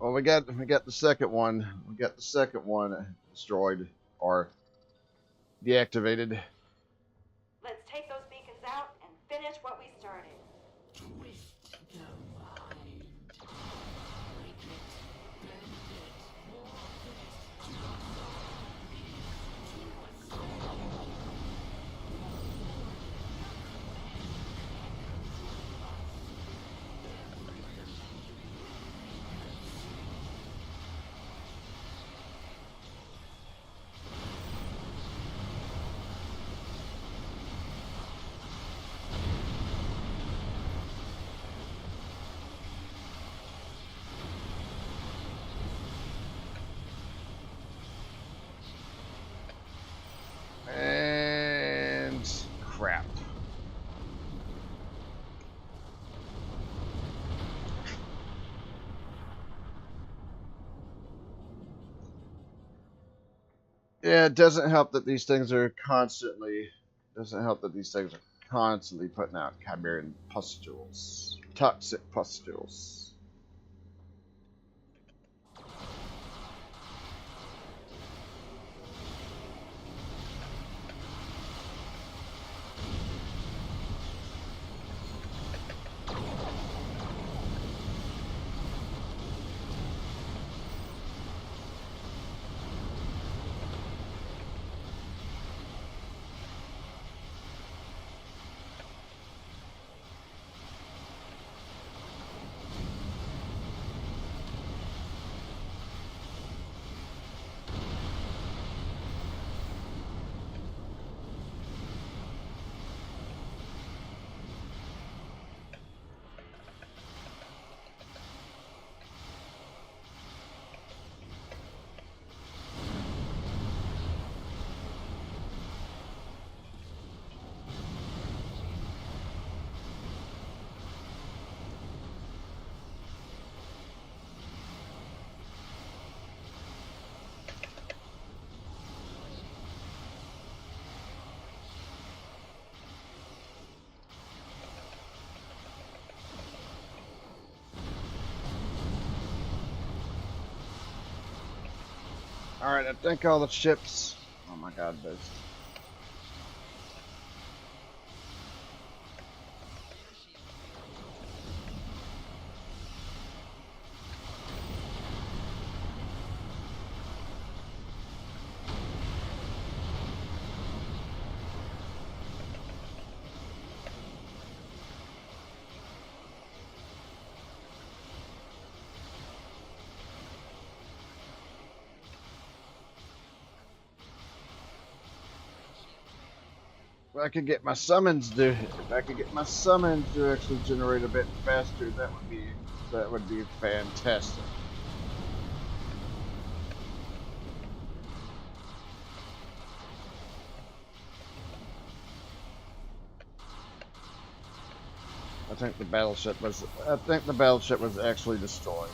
Well, we got the second one. We got the second one destroyed or deactivated. Let's take those beacons out and finish what we started. Twist the mind. Break it, bend it, morph it to a zombie, to a soul. And crap. Yeah, it doesn't help that these things are constantly putting out chimerian pustules. Toxic pustules. Alright, I think all the ships. Oh my god, there's. If I could get my summons to actually generate a bit faster, that would be fantastic. I think the battleship was actually destroyed.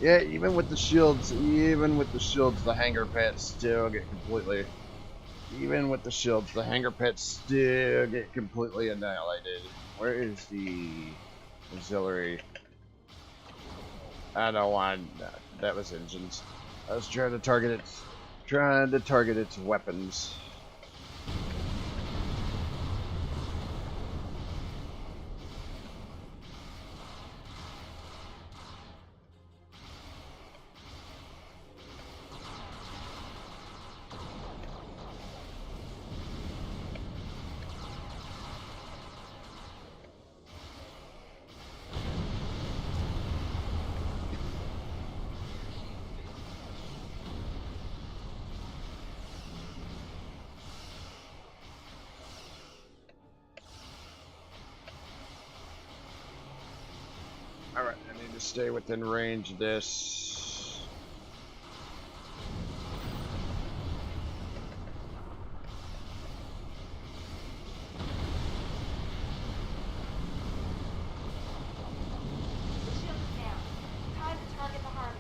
Yeah, even with the shields, the hangar pets still get completely. Even with the shields, the hangar pets still get completely annihilated. Where is the auxiliary? I don't want. That was engines. I was trying to target its weapons. Alright, I need to stay within range of this. The shield is down. Time to target the Harvey.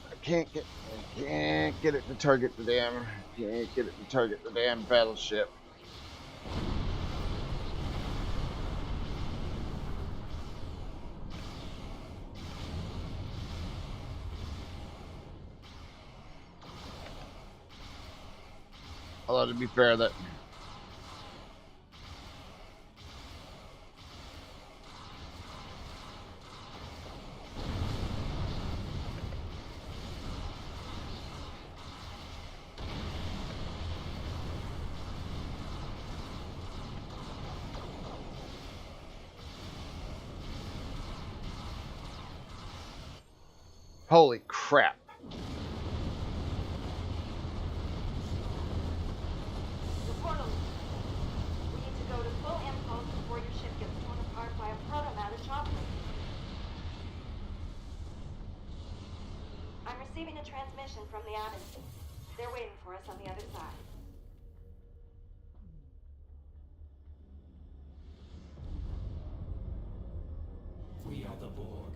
I can't get it to target the damn battleship. Although to be fair, that holy crap. Your portal. We need to go to full impulse before your ship gets torn apart by a proto-matter chocolate. I'm receiving a transmission from the Abbey. They're waiting for us on the other side. We are the Borg.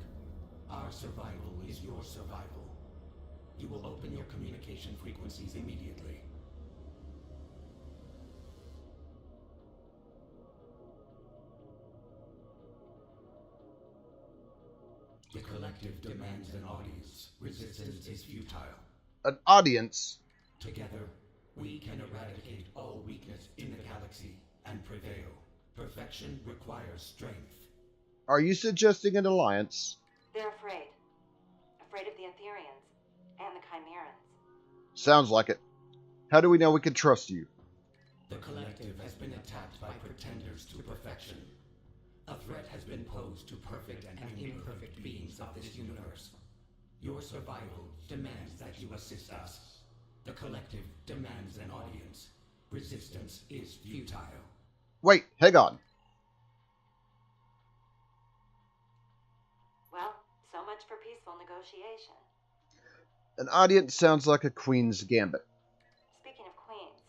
Our survival is your survival. You will open your communication frequencies immediately. The collective demands an audience. Resistance is futile. An audience? Together, we can eradicate all weakness in the galaxy and prevail. Perfection requires strength. Are you suggesting an alliance? They're afraid. Afraid of the Etherians and the Chimerans. Sounds like it. How do we know we can trust you? The collective has been attacked by pretenders to perfection. A threat has been posed to perfect and imperfect beings of this universe. Your survival demands that you assist us. The collective demands an audience. Resistance is futile. Wait, hang on. Well, so much for peaceful negotiation. An audience sounds like a queen's gambit. Speaking of queens,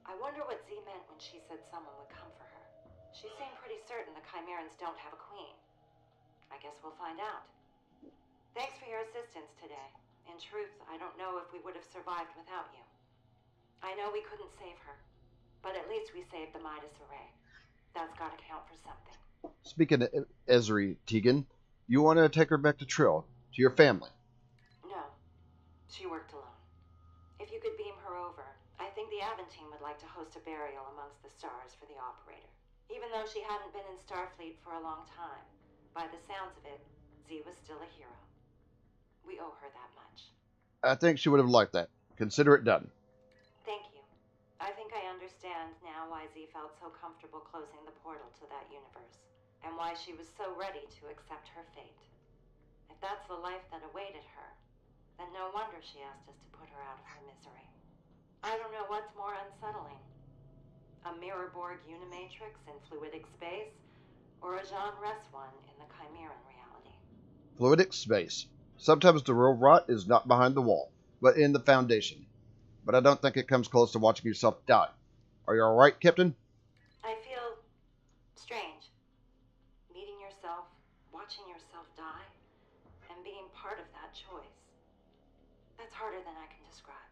I wonder what Z meant when she said someone would come for her. She seemed pretty certain the Chimerans don't have a queen. I guess we'll find out. Thanks for your assistance today. In truth, I don't know if we would have survived without you. I know we couldn't save her, but at least we saved the Midas Array. That's gotta count for something. Speaking of Ezri, Tegan, you want to take her back to Trill, to your family. No, she worked alone. If you could beam her over, I think the Aventine would like to host a burial amongst the stars for the operator. Even though she hadn't been in Starfleet for a long time, by the sounds of it, Z was still a hero. We owe her that much. I think she would have liked that. Consider it done. Thank you. I think I understand now why Z felt so comfortable closing the portal to that universe, and why she was so ready to accept her fate. If that's the life that awaited her, then no wonder she asked us to put her out of her misery. I don't know what's more unsettling. A mirror Borg unimatrix in fluidic space, or a Jean Ress one in the Chimeran reality. Fluidic space. Sometimes the real rot is not behind the wall, but in the foundation. But I don't think it comes close to watching yourself die. Are you alright, Captain? I feel strange. Meeting yourself, watching yourself die, and being part of that choice. That's harder than I can describe.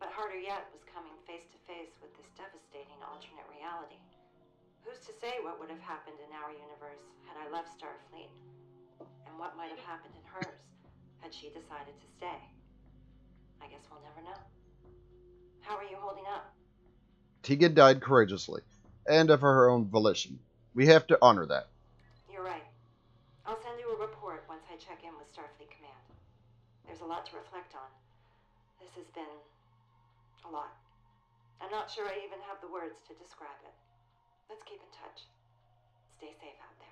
But harder yet was coming face to face with this devastating alternate reality. Who's to say what would have happened in our universe had I left Starfleet? And what might have happened in hers had she decided to stay? I guess we'll never know. How are you holding up? Tegan died courageously, and of her own volition. We have to honor that. You're right. I'll send you a report once I check in with Starfleet Command. There's a lot to reflect on. This has been a lot. I'm not sure I even have the words to describe it. Let's keep in touch. Stay safe out there.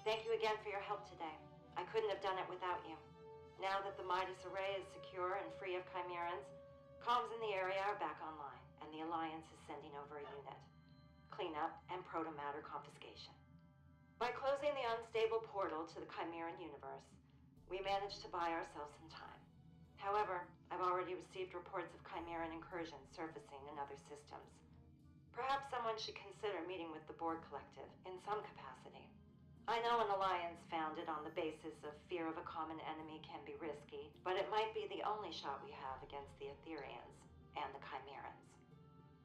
Thank you again for your help today. I couldn't have done it without you. Now that the Midas Array is secure and free of Chimerans, comms in the area are back online, and the Alliance is sending over a unit. Cleanup and protomatter confiscation. By closing the unstable portal to the Chimeran universe, we managed to buy ourselves some time. However, I've already received reports of Chimeran incursions surfacing in other systems. Perhaps someone should consider meeting with the Borg Collective in some capacity. I know an alliance founded on the basis of fear of a common enemy can be risky, but it might be the only shot we have against the Etherians and the Chimerans.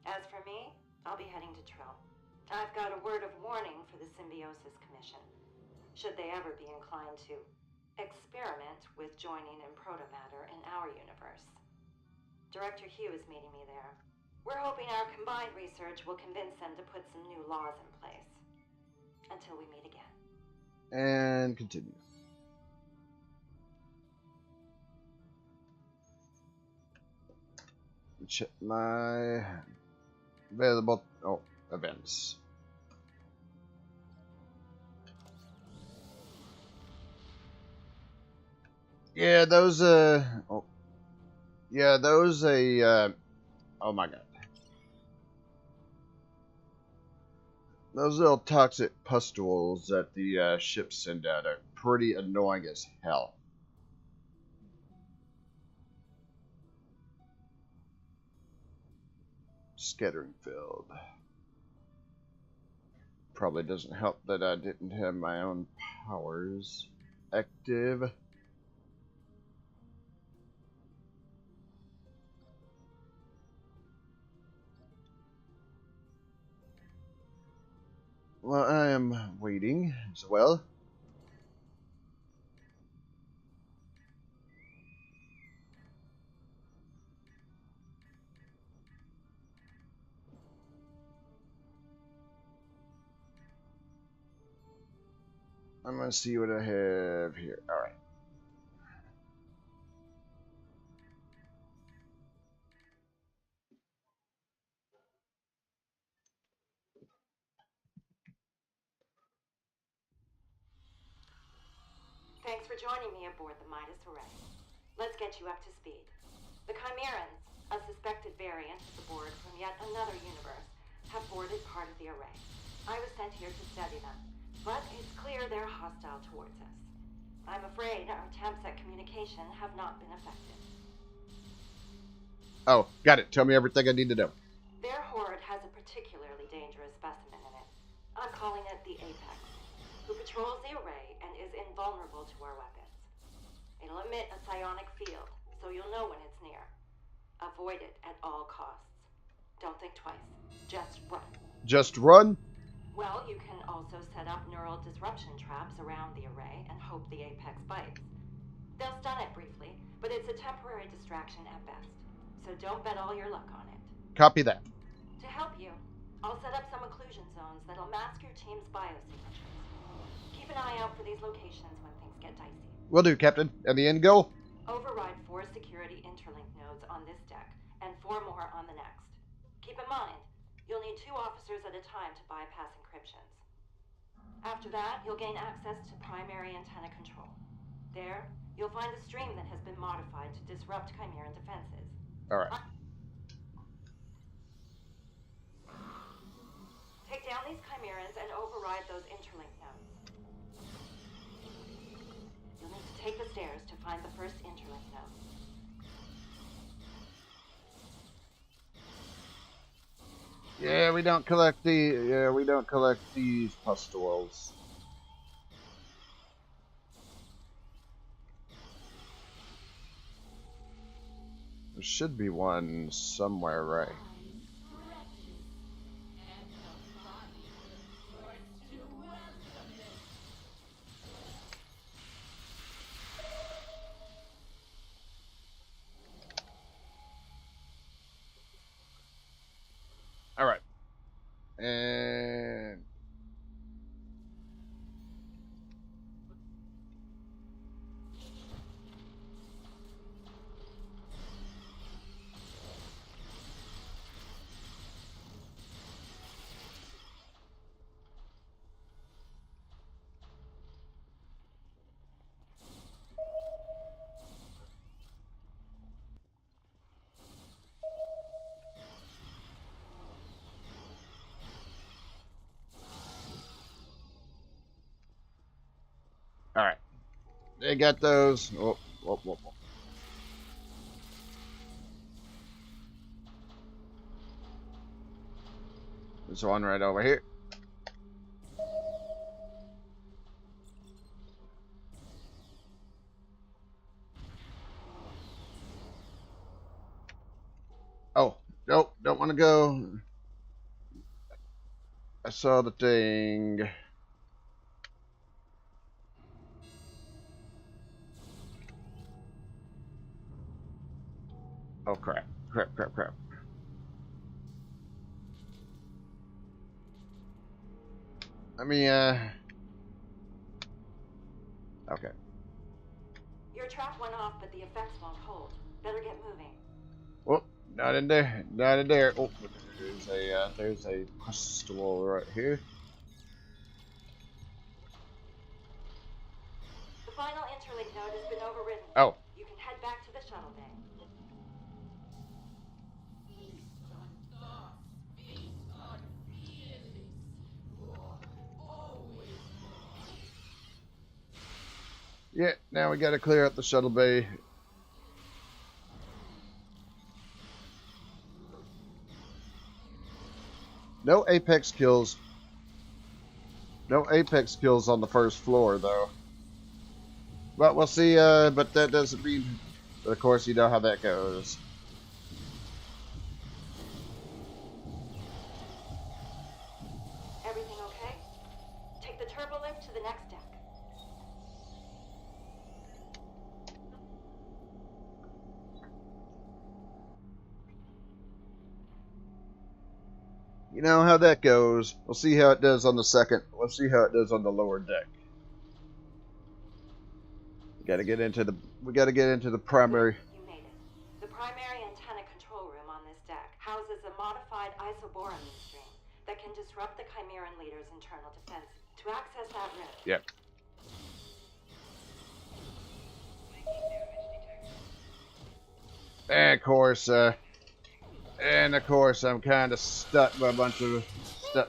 As for me, I'll be heading to Trill. I've got a word of warning for the Symbiosis Commission, should they ever be inclined to experiment with joining in protomatter in our universe. Director Hugh is meeting me there. We're hoping our combined research will convince them to put some new laws in place. Until we meet again. And continue. Check my available events. Yeah, those oh my god. Those little toxic pustules that the ships send out are pretty annoying as hell. Scattering field. Probably doesn't help that I didn't have my own powers active. Well, I am waiting as well. I'm gonna see what I have here. Alright. Thanks for joining me aboard the Midas Array. Let's get you up to speed. The Chimerans, a suspected variant of the Borg from yet another universe, have boarded part of the array. I was sent here to study them, but it's clear they're hostile towards us. I'm afraid our attempts at communication have not been effective. Oh, got it. Tell me everything I need to know. Their horde has a particularly dangerous specimen in it. I'm calling it the Apex, who patrols the array and is invulnerable to our weapons. It'll emit a psionic field, so you'll know when it's near. Avoid it at all costs. Don't think twice. Just run. Just run? Well, you can also set up neural disruption traps around the array and hope the apex bites. They'll stun it briefly, but it's a temporary distraction at best. So don't bet all your luck on it. Copy that. To help you, I'll set up some occlusion zones that'll mask your team's biosignatures. Keep an eye out for these locations when things get dicey. Will do, Captain. And the end goal? Override 4 security interlink nodes on this deck, and 4 more on the next. Keep in mind, you'll need 2 officers at a time to bypass encryptions. After that, you'll gain access to primary antenna control. There, you'll find a stream that has been modified to disrupt Chimeran defenses. Alright. Take down these Chimerans and override those interlink nodes. You'll need to take the stairs to find the first interlink node. Yeah, we don't collect these pustules. There should be one somewhere, right? All right. And all right. They got those. Oh, whoa, whoa, whoa. There's one right over here. Oh, nope, don't want to go. I saw the thing. Oh, crap. Crap, crap, crap. Let me, okay. Your trap went off, but the effects won't hold. Better get moving. Oh, not in there. Not in there. Oh, there's a pistol right here. The final interlink node has been overridden. Oh. You can head back to the shuttle bay. Yeah, now we gotta clear out the shuttle bay. No apex kills. No apex kills on the first floor, though. But we'll see, but that doesn't mean... But of course, you know how that goes. Everything okay? Take the turbo lift to the next deck. You know how that goes. We'll see how it does on the second. We'll see how it does on the lower deck. We gotta get into the primary. You made it. The primary antenna control room on this deck houses a modified isoboramine stream that can disrupt the Chimeran leader's internal defense. To access that room, Yep. And of course, I'm kind of stuck by a bunch of stuff.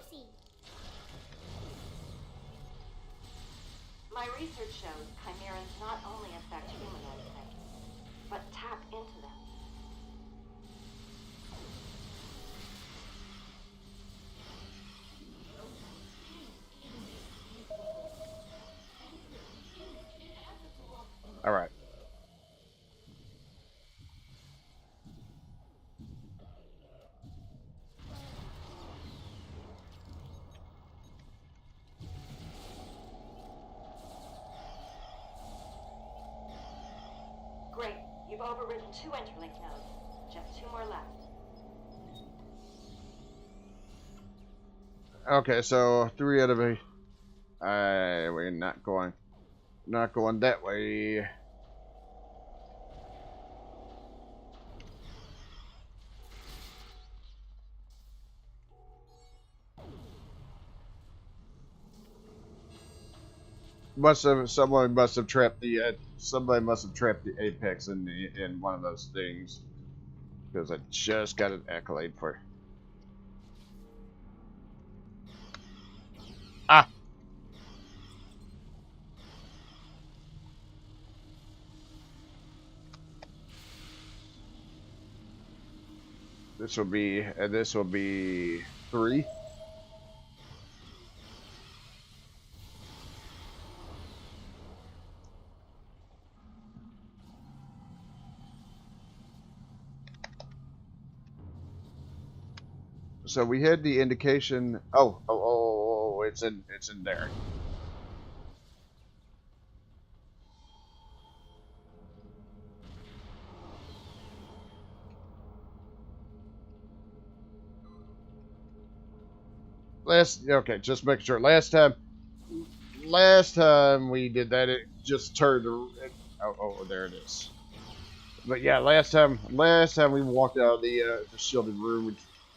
my research shows Chimerans not only affect humanoid things, but tap into them. All right. You've overridden 2 interlink nodes. Just 2 more left. Okay, so 3 out of 8. We're not going that way. Somebody must have trapped the apex in one of those things, because I just got an accolade for. Ah, this will be 3. So we had the indication. Oh, it's in there. Okay, just making sure. Last time we did that, it just turned. There it is. But yeah, last time we walked out of the shielded room,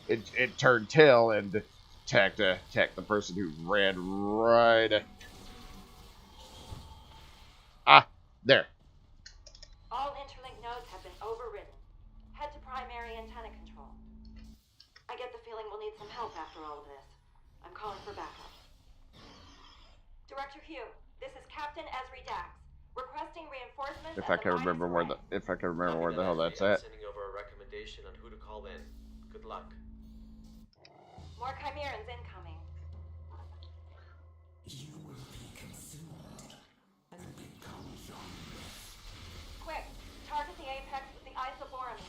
it turned tail and attacked the person who ran right. There. All interlink nodes have been overridden. Head to primary antenna control. I get the feeling we'll need some help after all of this. I'm calling for backup. Director Hugh, this is Captain Esri Dax. Requesting reinforcements. If I can remember where the hell that's at. Sending over a recommendation on who to call in. Good luck. More Chimerans incoming. You will be consumed and become genres. Quick, target the apex with the isoboron.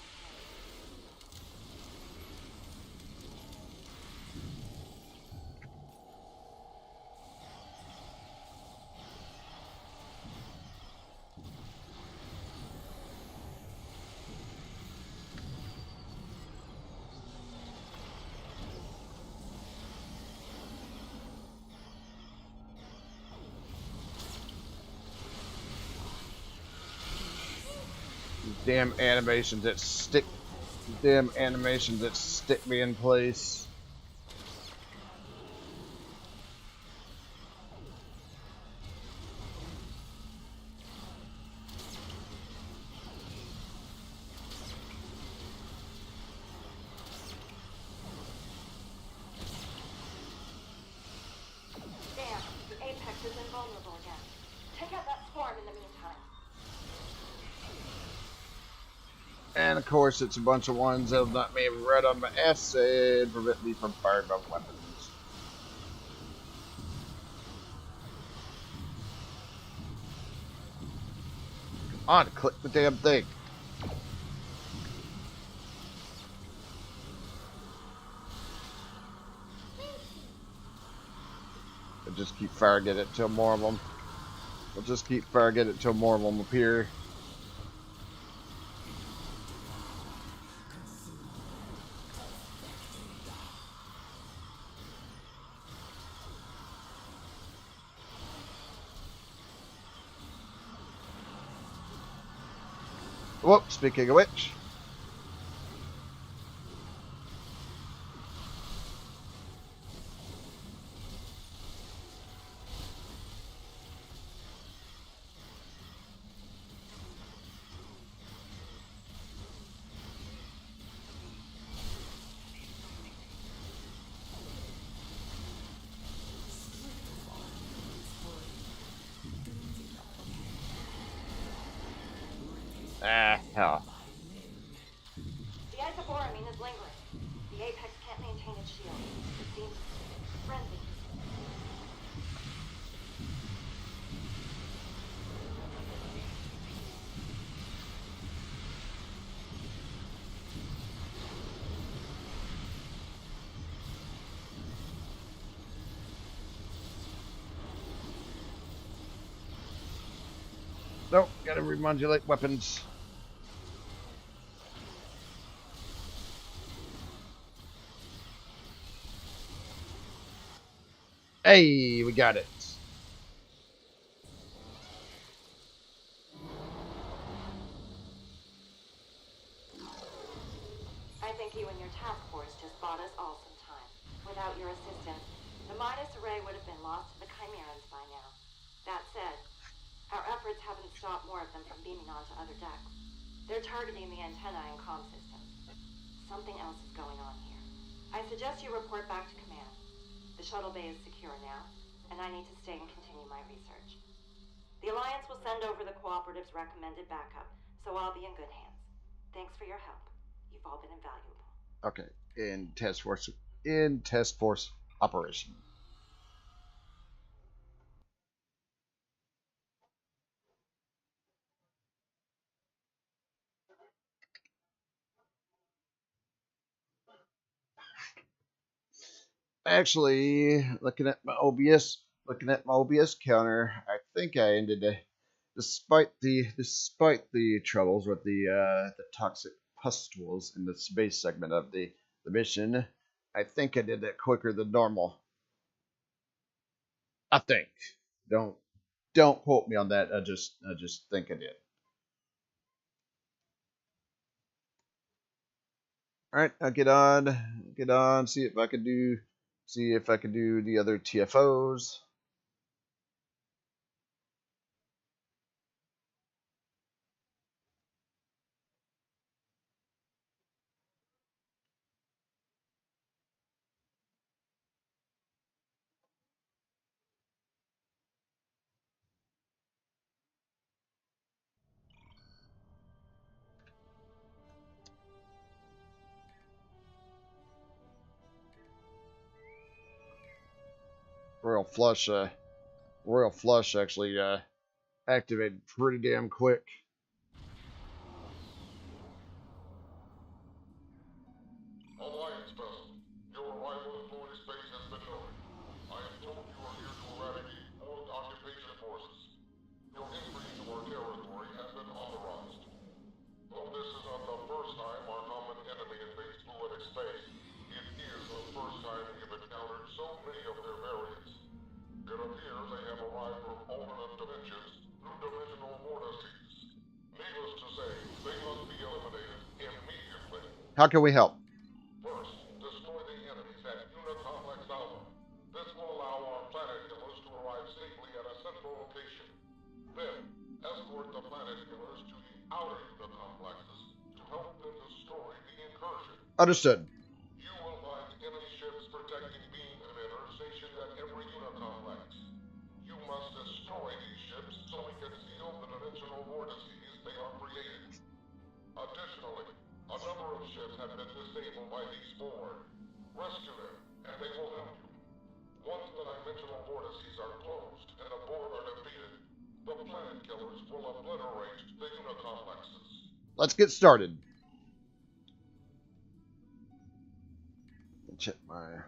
Damn animations that stick me in place. Damn, the apex is invulnerable again. Take out that swarm in the meantime. And of course, it's a bunch of ones that'll knock me right on my ass and prevent me from firing my weapons. Come on, click the damn thing. I'll just keep firing at it till more of them. Appear. Whoop, speaking of which. Hell. The isoboramine is lingering. The apex can't maintain its shield. It seems friendly. Nope, gotta remodulate weapons. Hey, we got it. I think you and your task force just bought us all some time. Without your assistance, the Midas array would have been lost to the Chimerans by now. That said, our efforts haven't stopped more of them from beaming onto other decks. They're targeting the antennae and comm systems. Something else is going on here. I suggest you report back to command. The shuttle bay is secure now, and I need to stay and continue my research. The Alliance will send over the Cooperative's recommended backup, so I'll be in good hands. Thanks for your help. You've all been invaluable. Okay, in task force operation. Actually, looking at my OBS counter, I think I ended it. Despite the troubles with the toxic pustules in the space segment of the mission, I think I did it quicker than normal. I think. Don't quote me on that. I just think I did. All right, I'll get on. See if I can do the other TFOs. Royal Flush actually activated pretty damn quick. Alliance vessel, your arrival in Floyd space has been noted. I am told you are here to eradicate world occupation forces. Your entry into our territory has been authorized. Though this is not the first time our common enemy invades fluidic space, it is the first time we have encountered so many of their variants. It appears they have arrived from alternate dimensions through dimensional vortices. Needless to say, they must be eliminated immediately. How can we help? First, destroy the enemies at Unicomplex Alpha. This will allow our planet killers to arrive safely at a central location. Then, escort the planet killers to the outer Unicomplexes to help them destroy the incursion. Understood. You will find enemy ships protecting beam emitters stationed at every Unicomplex. You must destroy these ships so we can seal the dimensional vortices they are creating. Additionally, a number of ships have been disabled by these board. Rescue them, and they will help you. Once the dimensional vortices are closed and the board are defeated, the planet killers will obliterate the Unicomplexes. Let's get started. Check my.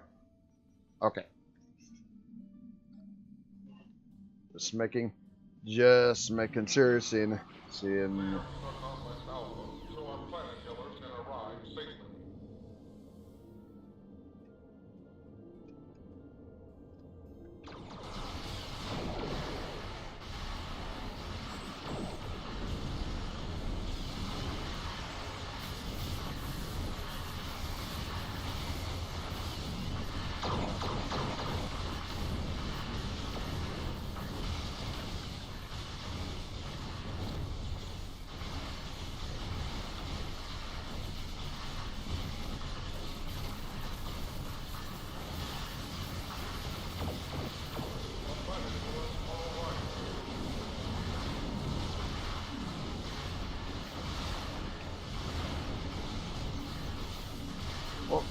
Okay. Just making sure, seeing. Unicomplexes Alpha, so our planet killers can arrive safely. Well,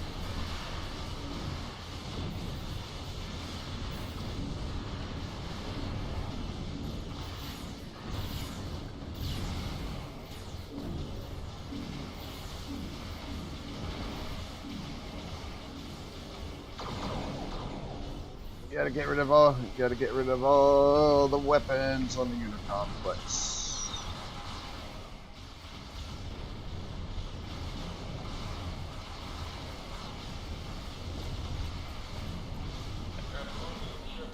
gotta get rid of all the weapons on the Unicomplex. And Russian ships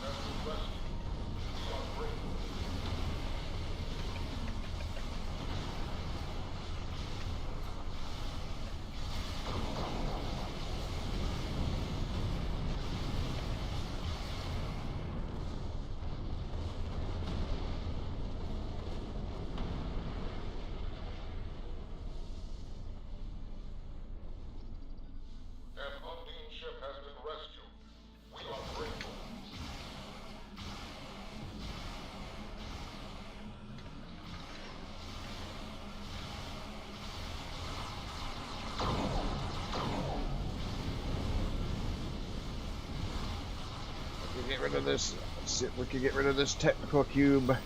rid of this. Let's see if we can get rid of this technical cube.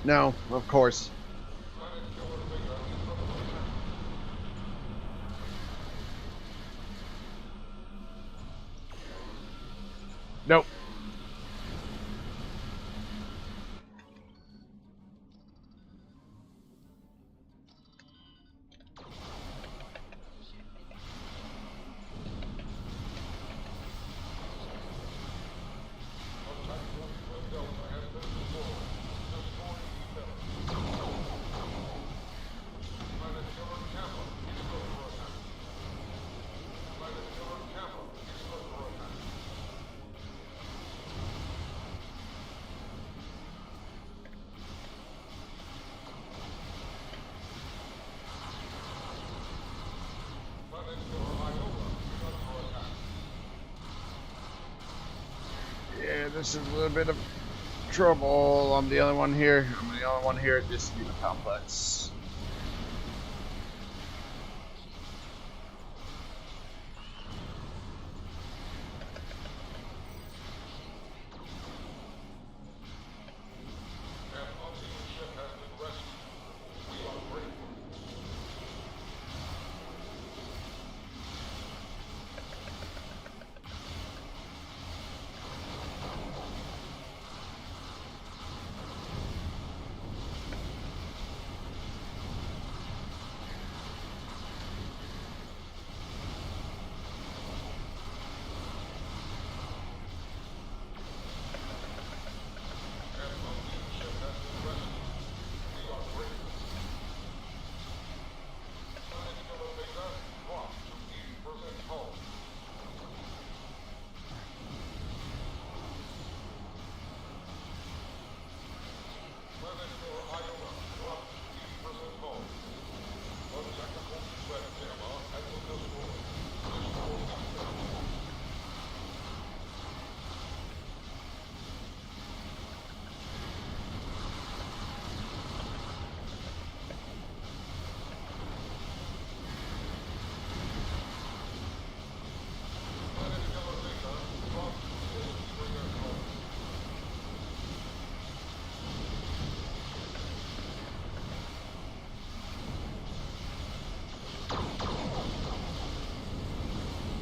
No, of course. Nope. Yeah, this is a little bit of trouble. I'm the only one here. I'm the only one here at this unit complex.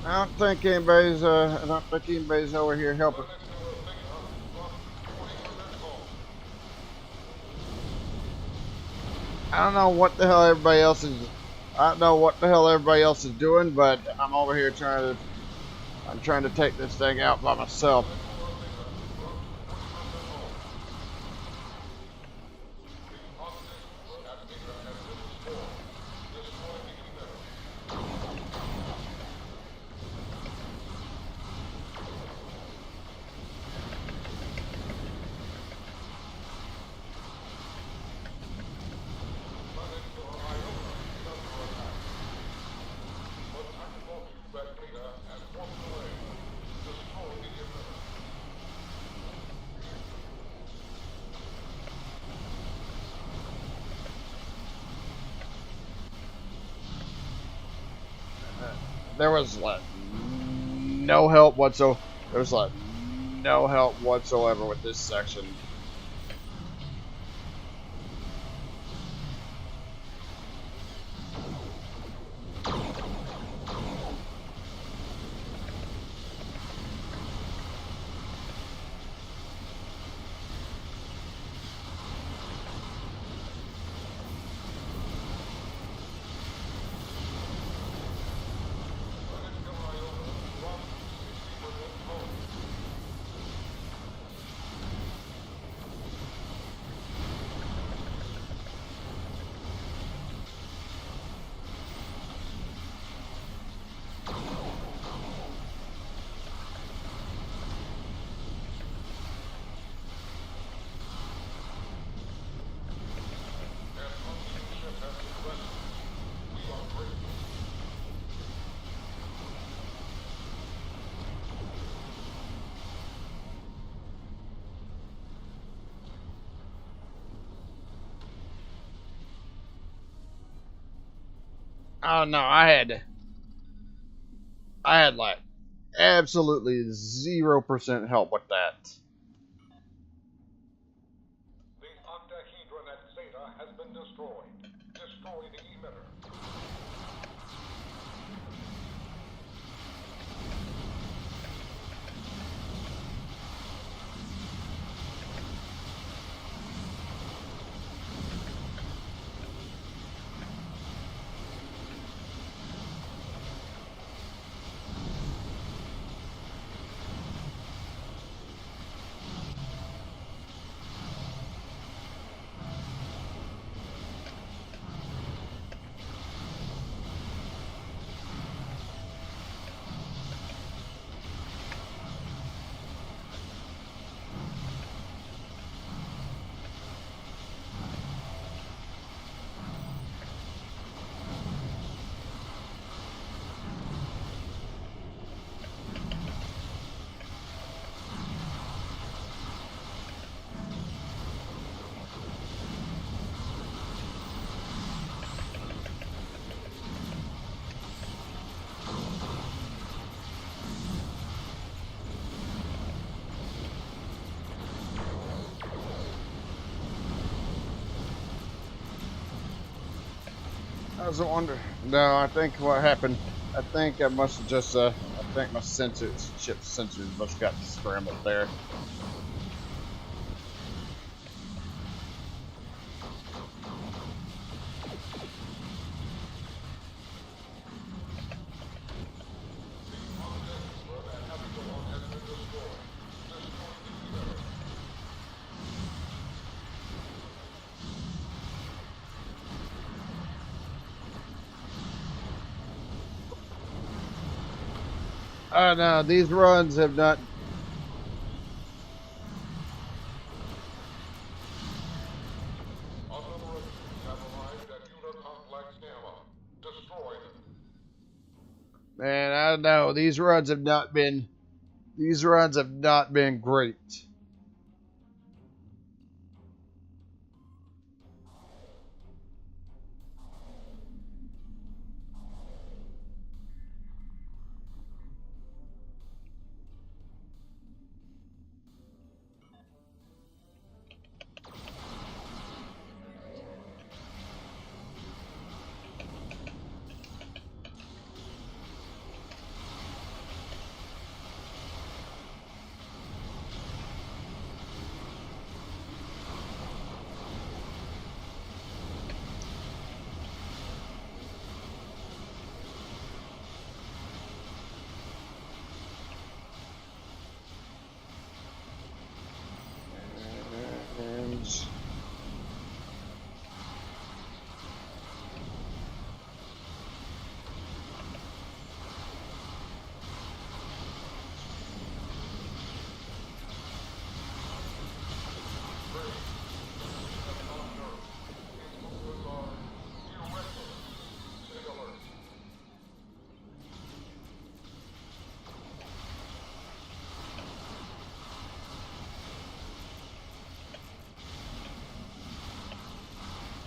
I don't think anybody's over here helping. I don't know what the hell everybody else is. I don't know what the hell everybody else is doing, but I'm over here I'm trying to take this thing out by myself. There was like no help whatsoever. There was like no help whatsoever with this section. Oh no, I had like absolutely 0% help with that. The octahedron at Zeta has been destroyed. Destroy the emitter. I was wondering. No, I think what happened. I think I must have just. I think my chip sensors must have got scrambled there. Oh no, these runs have not. Other rescues have arrived at Unicomplex Gamma. Destroy them. Man, I don't know. These runs have not been. These runs have not been great. And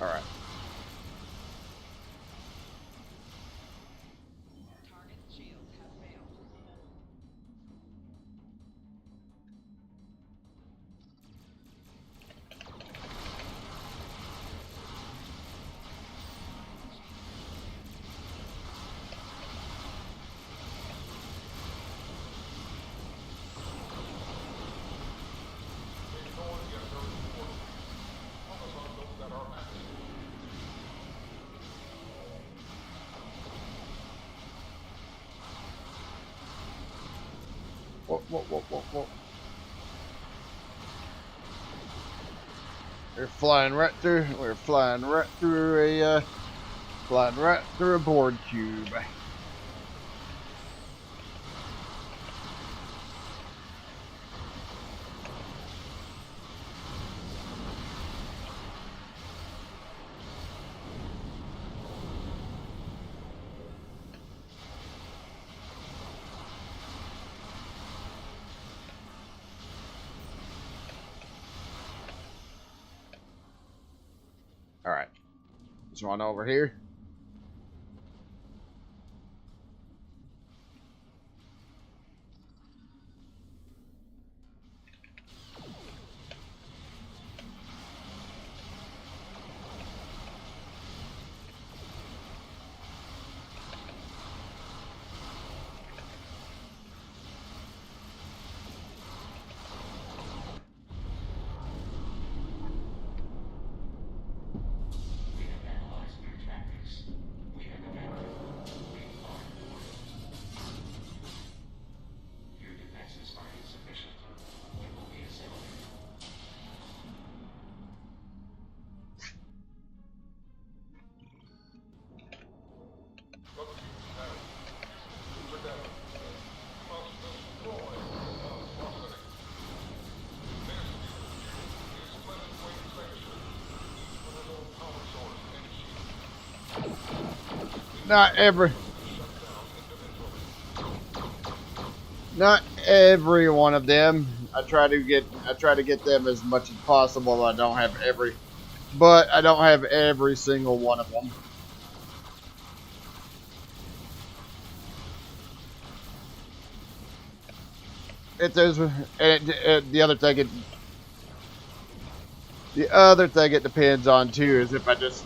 all right. Whoa. We're flying right through. We're flying right through a board cube. All right. This one over here. Not every. Not every one of them. I try to get them as much as possible. I don't have every, but I don't have every single one of them. If there's the other thing it depends on too is if I just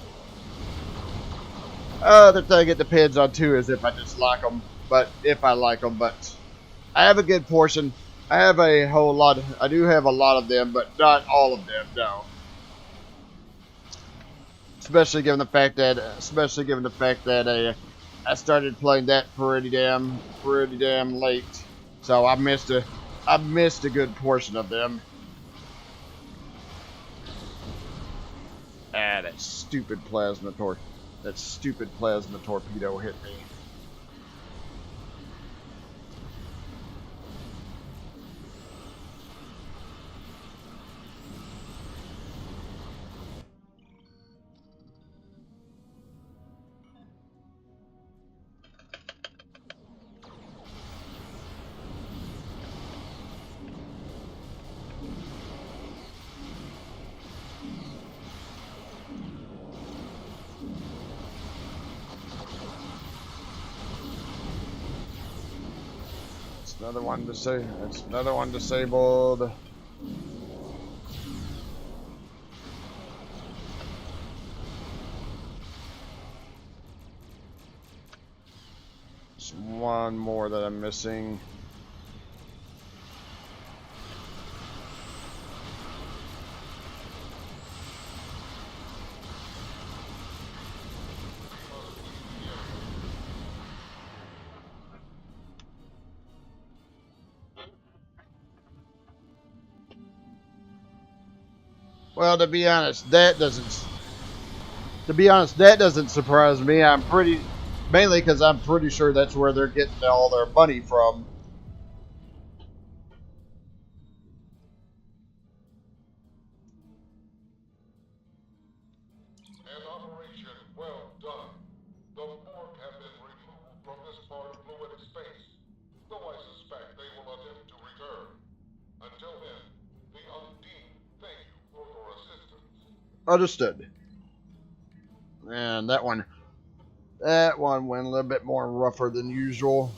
other thing it depends on too is if I just like them. But if I like them, but I have a good portion. I have a whole lot. I do have a lot of them, but not all of them. No. Especially given the fact that I started playing that pretty damn late, so I missed a good portion of them. Ah, that stupid plasma torpedo hit me. That's another one disabled. There's one more that I'm missing. Well, to be honest, that doesn't surprise me. Mainly because I'm pretty sure that's where they're getting all their money from. An operation well done. The Borg have been removed from this part of fluid space, though I suspect they will attempt to return. Until then, the Undine thank you for your assistance. Understood. And that one went a little bit more rougher than usual.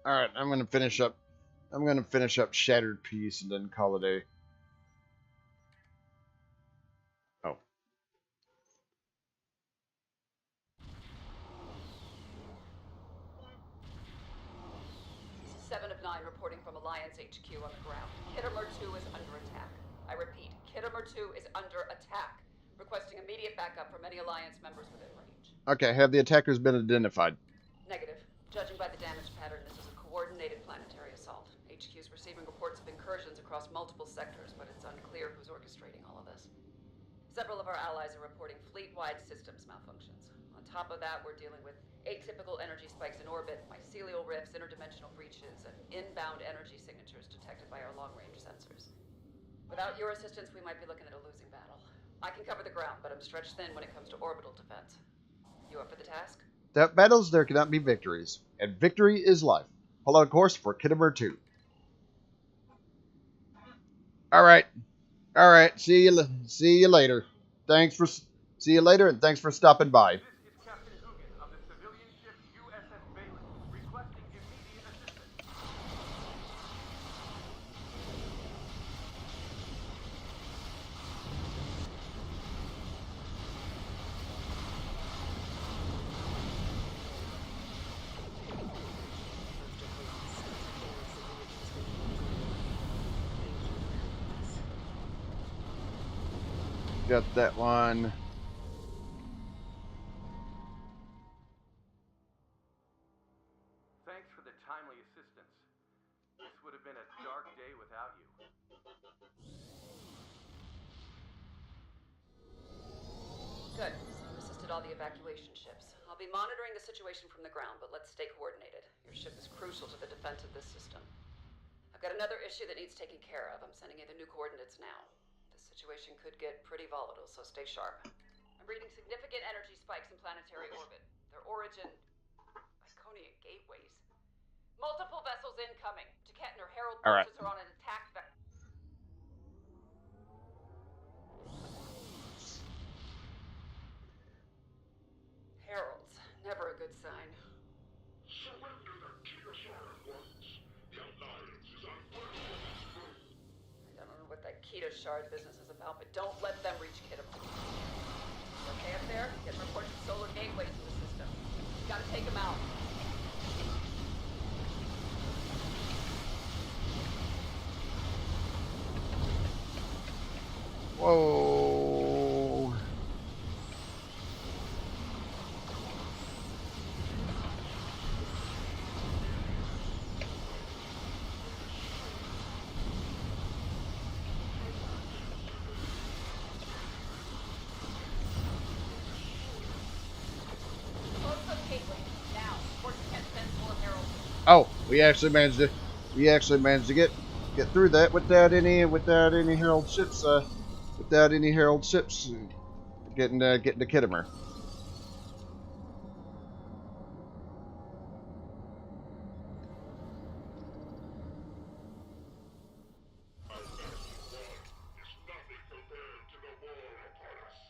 All right, I'm gonna finish up. I'm gonna finish up Shattered Piece and then call it a. Oh, 7 of 9 reporting from Alliance HQ on the ground. Kittimer 2 is under attack. I repeat, Kittimer 2 is under attack. Requesting immediate backup from any Alliance members within range. okay. Have the attackers been identified? Negative. Judging by the damage pattern, this is a coordinated planetary assault. HQ is receiving reports of incursions across multiple sectors, but it's unclear who's orchestrating all of this. Several of our allies are reporting fleet-wide systems malfunctions. On top of that, we're dealing with atypical energy spikes in orbit, mycelial rifts, interdimensional breaches, and inbound energy signatures detected by our long-range sensors. Without your assistance, we might be looking at a losing battle. I can cover the ground, but I'm stretched thin when it comes to orbital defense. You up for the task? That battles there cannot be victories, and victory is life. Pull out course for Kittimer 2. All right, all right. See you later. Thanks for see you later, and thanks for stopping by. This is Captain Hugin of the civilian ship USS Valen, requesting immediate assistance. Got that one. Thanks for the timely assistance. This would have been a dark day without you. Good. Assisted all the evacuation ships. I'll be monitoring the situation from the ground, but let's stay coordinated. Your ship is crucial to the defense of this system. I've got another issue that needs taken care of. I'm sending you the new coordinates now. The situation could get pretty volatile, so stay sharp. I'm reading significant energy spikes in planetary orbit. Their origin... Iconian gateways. Multiple vessels incoming. Kettner Herald All right. forces are on an attack Heralds. Never a good sign. Surrender the Keosar at once. The Alliance is unworthy. I don't know what that Keto Shard business is about, but don't let them reach Kittimer. Okay up there? Get reports of solar gateways in the system. You gotta take them out. Whoa. Close up gateway. Now. Force can't send more heralds. Oh, we actually managed to get through that without any herald ships getting to Kittimer. Is nothing compared to the war upon us.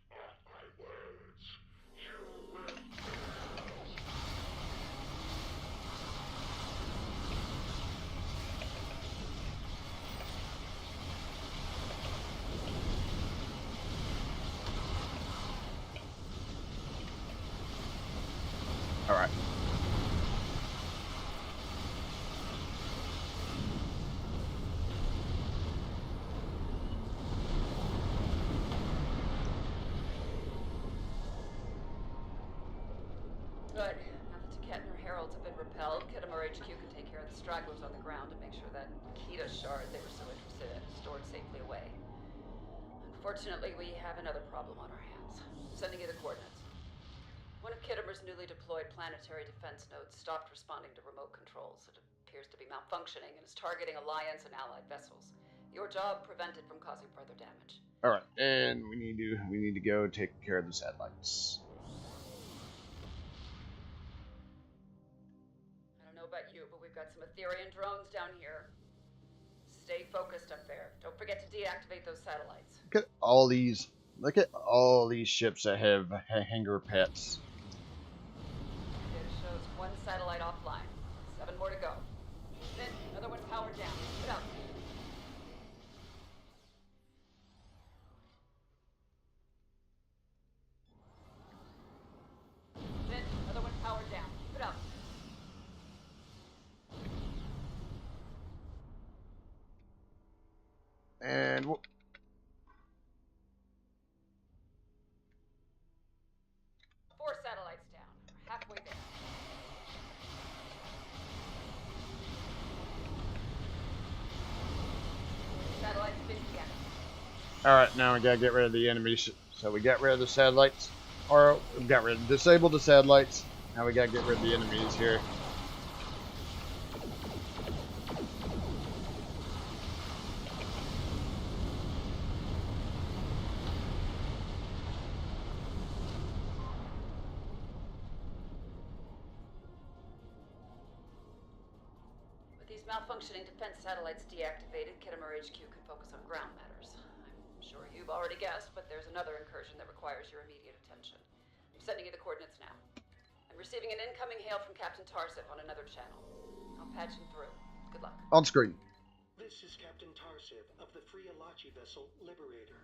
Mark my words. You will All right. Good. Now that the Kettner Heralds have been repelled, Kittimer HQ can take care of the stragglers on the ground and make sure that Keto Shard they were so interested in is stored safely away. Unfortunately, we have another problem on our hands. Sending you the coordinates. One of Kittimer's newly deployed planetary defense nodes stopped responding to remote controls. It appears to be malfunctioning and is targeting Alliance and Allied vessels. Your job prevent it from causing further damage. All right, and we need to go take care of the satellites. I don't know about you, but we've got some Etherian drones down here. Stay focused up there. Don't forget to deactivate those satellites. Look at all these ships that have hangar pets. Data shows one satellite offline. 7 more to go. Then another one powered down. Get out. Then another one powered down. Keep it up. And 4 satellites down. We're halfway there. Satellites been deactivated. all right, now we gotta get rid of the enemies. So we got rid of the satellites, or we disabled the satellites. Now we gotta get rid of the enemies here. With these malfunctioning defense satellites deactivated, Kittimer HQ can focus on ground matters. I'm sure you've already guessed, but there's another incursion that requires your immediate attention. I'm sending you the coordinates now. I'm receiving an incoming hail from Captain Tarsif on another channel. I'll patch him through. Good luck. On screen. This is Captain Tarsif of the Phrygia vessel Liberator.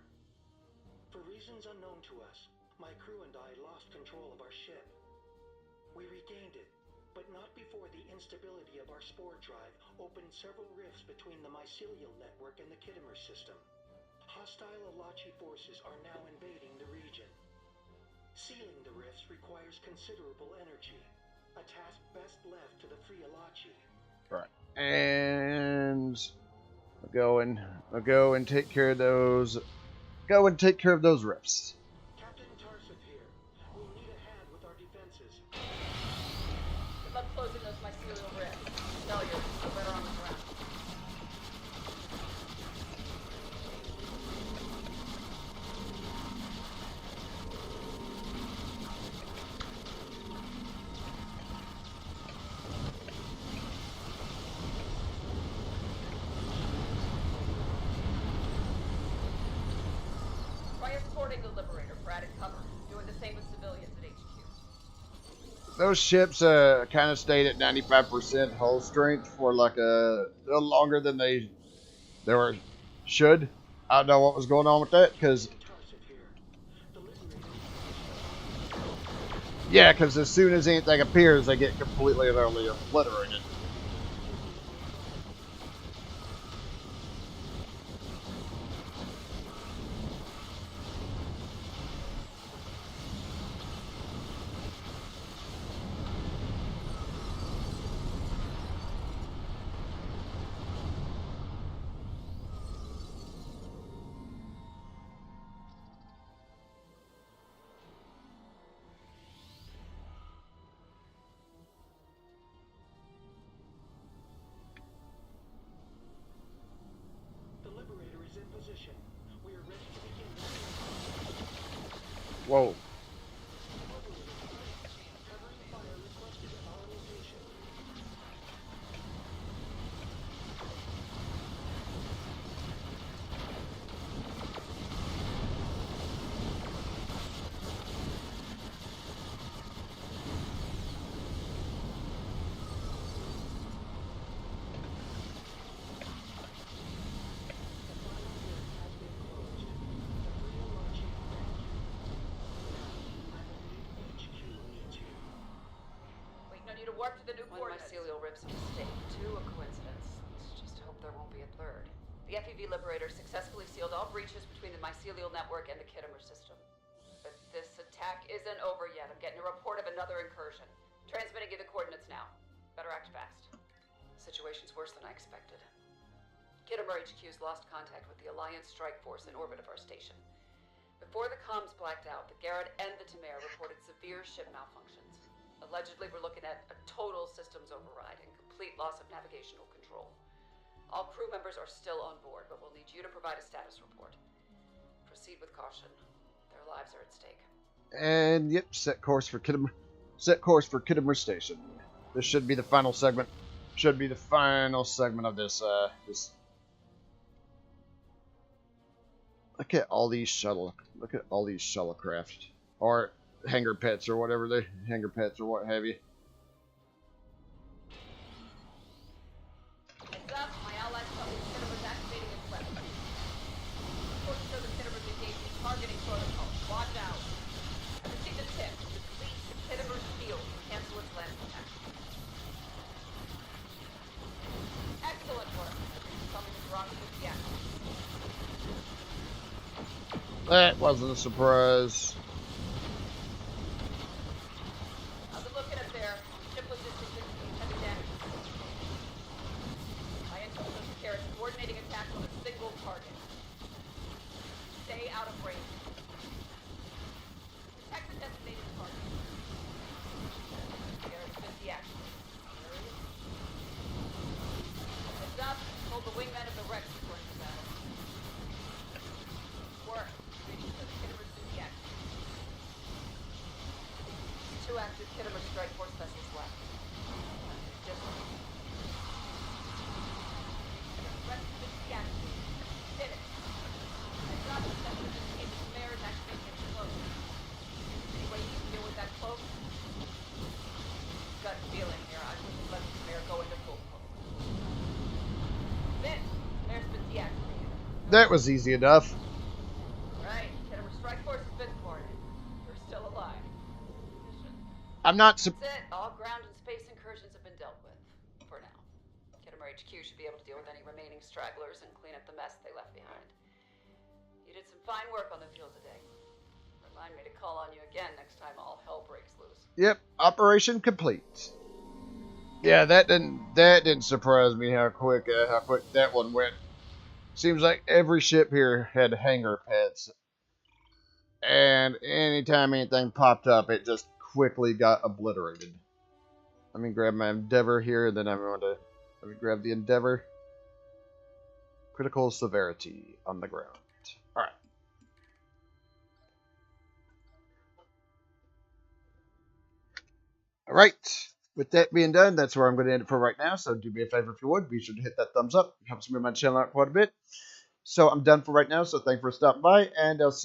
For reasons unknown to us, my crew and I lost control of our ship. We regained it, but not before the instability of our spore drive opened several rifts between the mycelial network and the Kittimer system. Hostile Alachi forces are now invading the region. Sealing the rifts requires considerable energy, a task best left to the Phrygia. Right. And I'll go and take care of those. Go and take care of those rifts. Captain Tarsif here. escorting the Liberator for added cover. Doing the same with civilians at HQ. Those ships kind of stayed at 95% hull strength for like a little longer than they were should. I don't know what was going on with that because yeah, because as soon as anything appears, they get completely and utterly obliterated. Whoa. You to warp to the new coordinates. One mycelial rib's a mistake, two a coincidence. Let's just hope there won't be a third. The FEV Liberator successfully sealed all breaches between the mycelial network and the Kittimer system. But this attack isn't over yet. I'm getting a report of another incursion. Transmitting you the coordinates now. Better act fast. The situation's worse than I expected. Kittimer HQ's lost contact with the Alliance strike force in orbit of our station. Before the comms blacked out, the Garrett and the Tamar reported severe ship malfunctions. Allegedly, we're looking at a total systems override and complete loss of navigational control. All crew members are still on board, but we'll need you to provide a status report. Proceed with caution. Their lives are at stake. And yep, set course for Kittimer. Set course for Kittimer Station. This should be the final segment. Should be the final segment of this. Look at all these shuttlecraft or hangar pets or whatever they hangar pets or what have you. Heads up, my allies tell me Kittimer's activating its weapon. Reports show the Kittimer's engaging targeting protocol. Watch out. I received a tip. Deplete the Kittimer's shield to cancel its lance attack. Excellent work. Tell me the rocket is deactivated. That wasn't a surprise. Active Kittimer strike force vessels left. Just the rest of it's deactivated. Did it. I dropped the sensor just in case the Tamar is actually getting close. Any way you can deal with that cloak? Gut feeling here. I wouldn't let the Tamar go into full cloak. Then, Tamar's been deactivated. That was easy enough. Right. Kittimer strike force has been thwarted. You're still alive. I'm not That's it. All ground and space incursions have been dealt with. For now. Kittimer HQ should be able to deal with any remaining stragglers and clean up the mess they left behind. You did some fine work on the field today. Remind me to call on you again next time all hell breaks loose. Yep, operation complete. Yeah, that didn't surprise me how quick that one went. Seems like every ship here had hangar pets. And anytime anything popped up, it just quickly got obliterated. Let me grab my Endeavor here, and then I'm going to let me grab the Endeavor. Critical severity on the ground. Alright. Alright. With that being done, that's where I'm going to end it for right now. So do me a favor if you would. Be sure to hit that thumbs up. It helps me my channel out quite a bit. So I'm done for right now. So thanks for stopping by, and I'll see you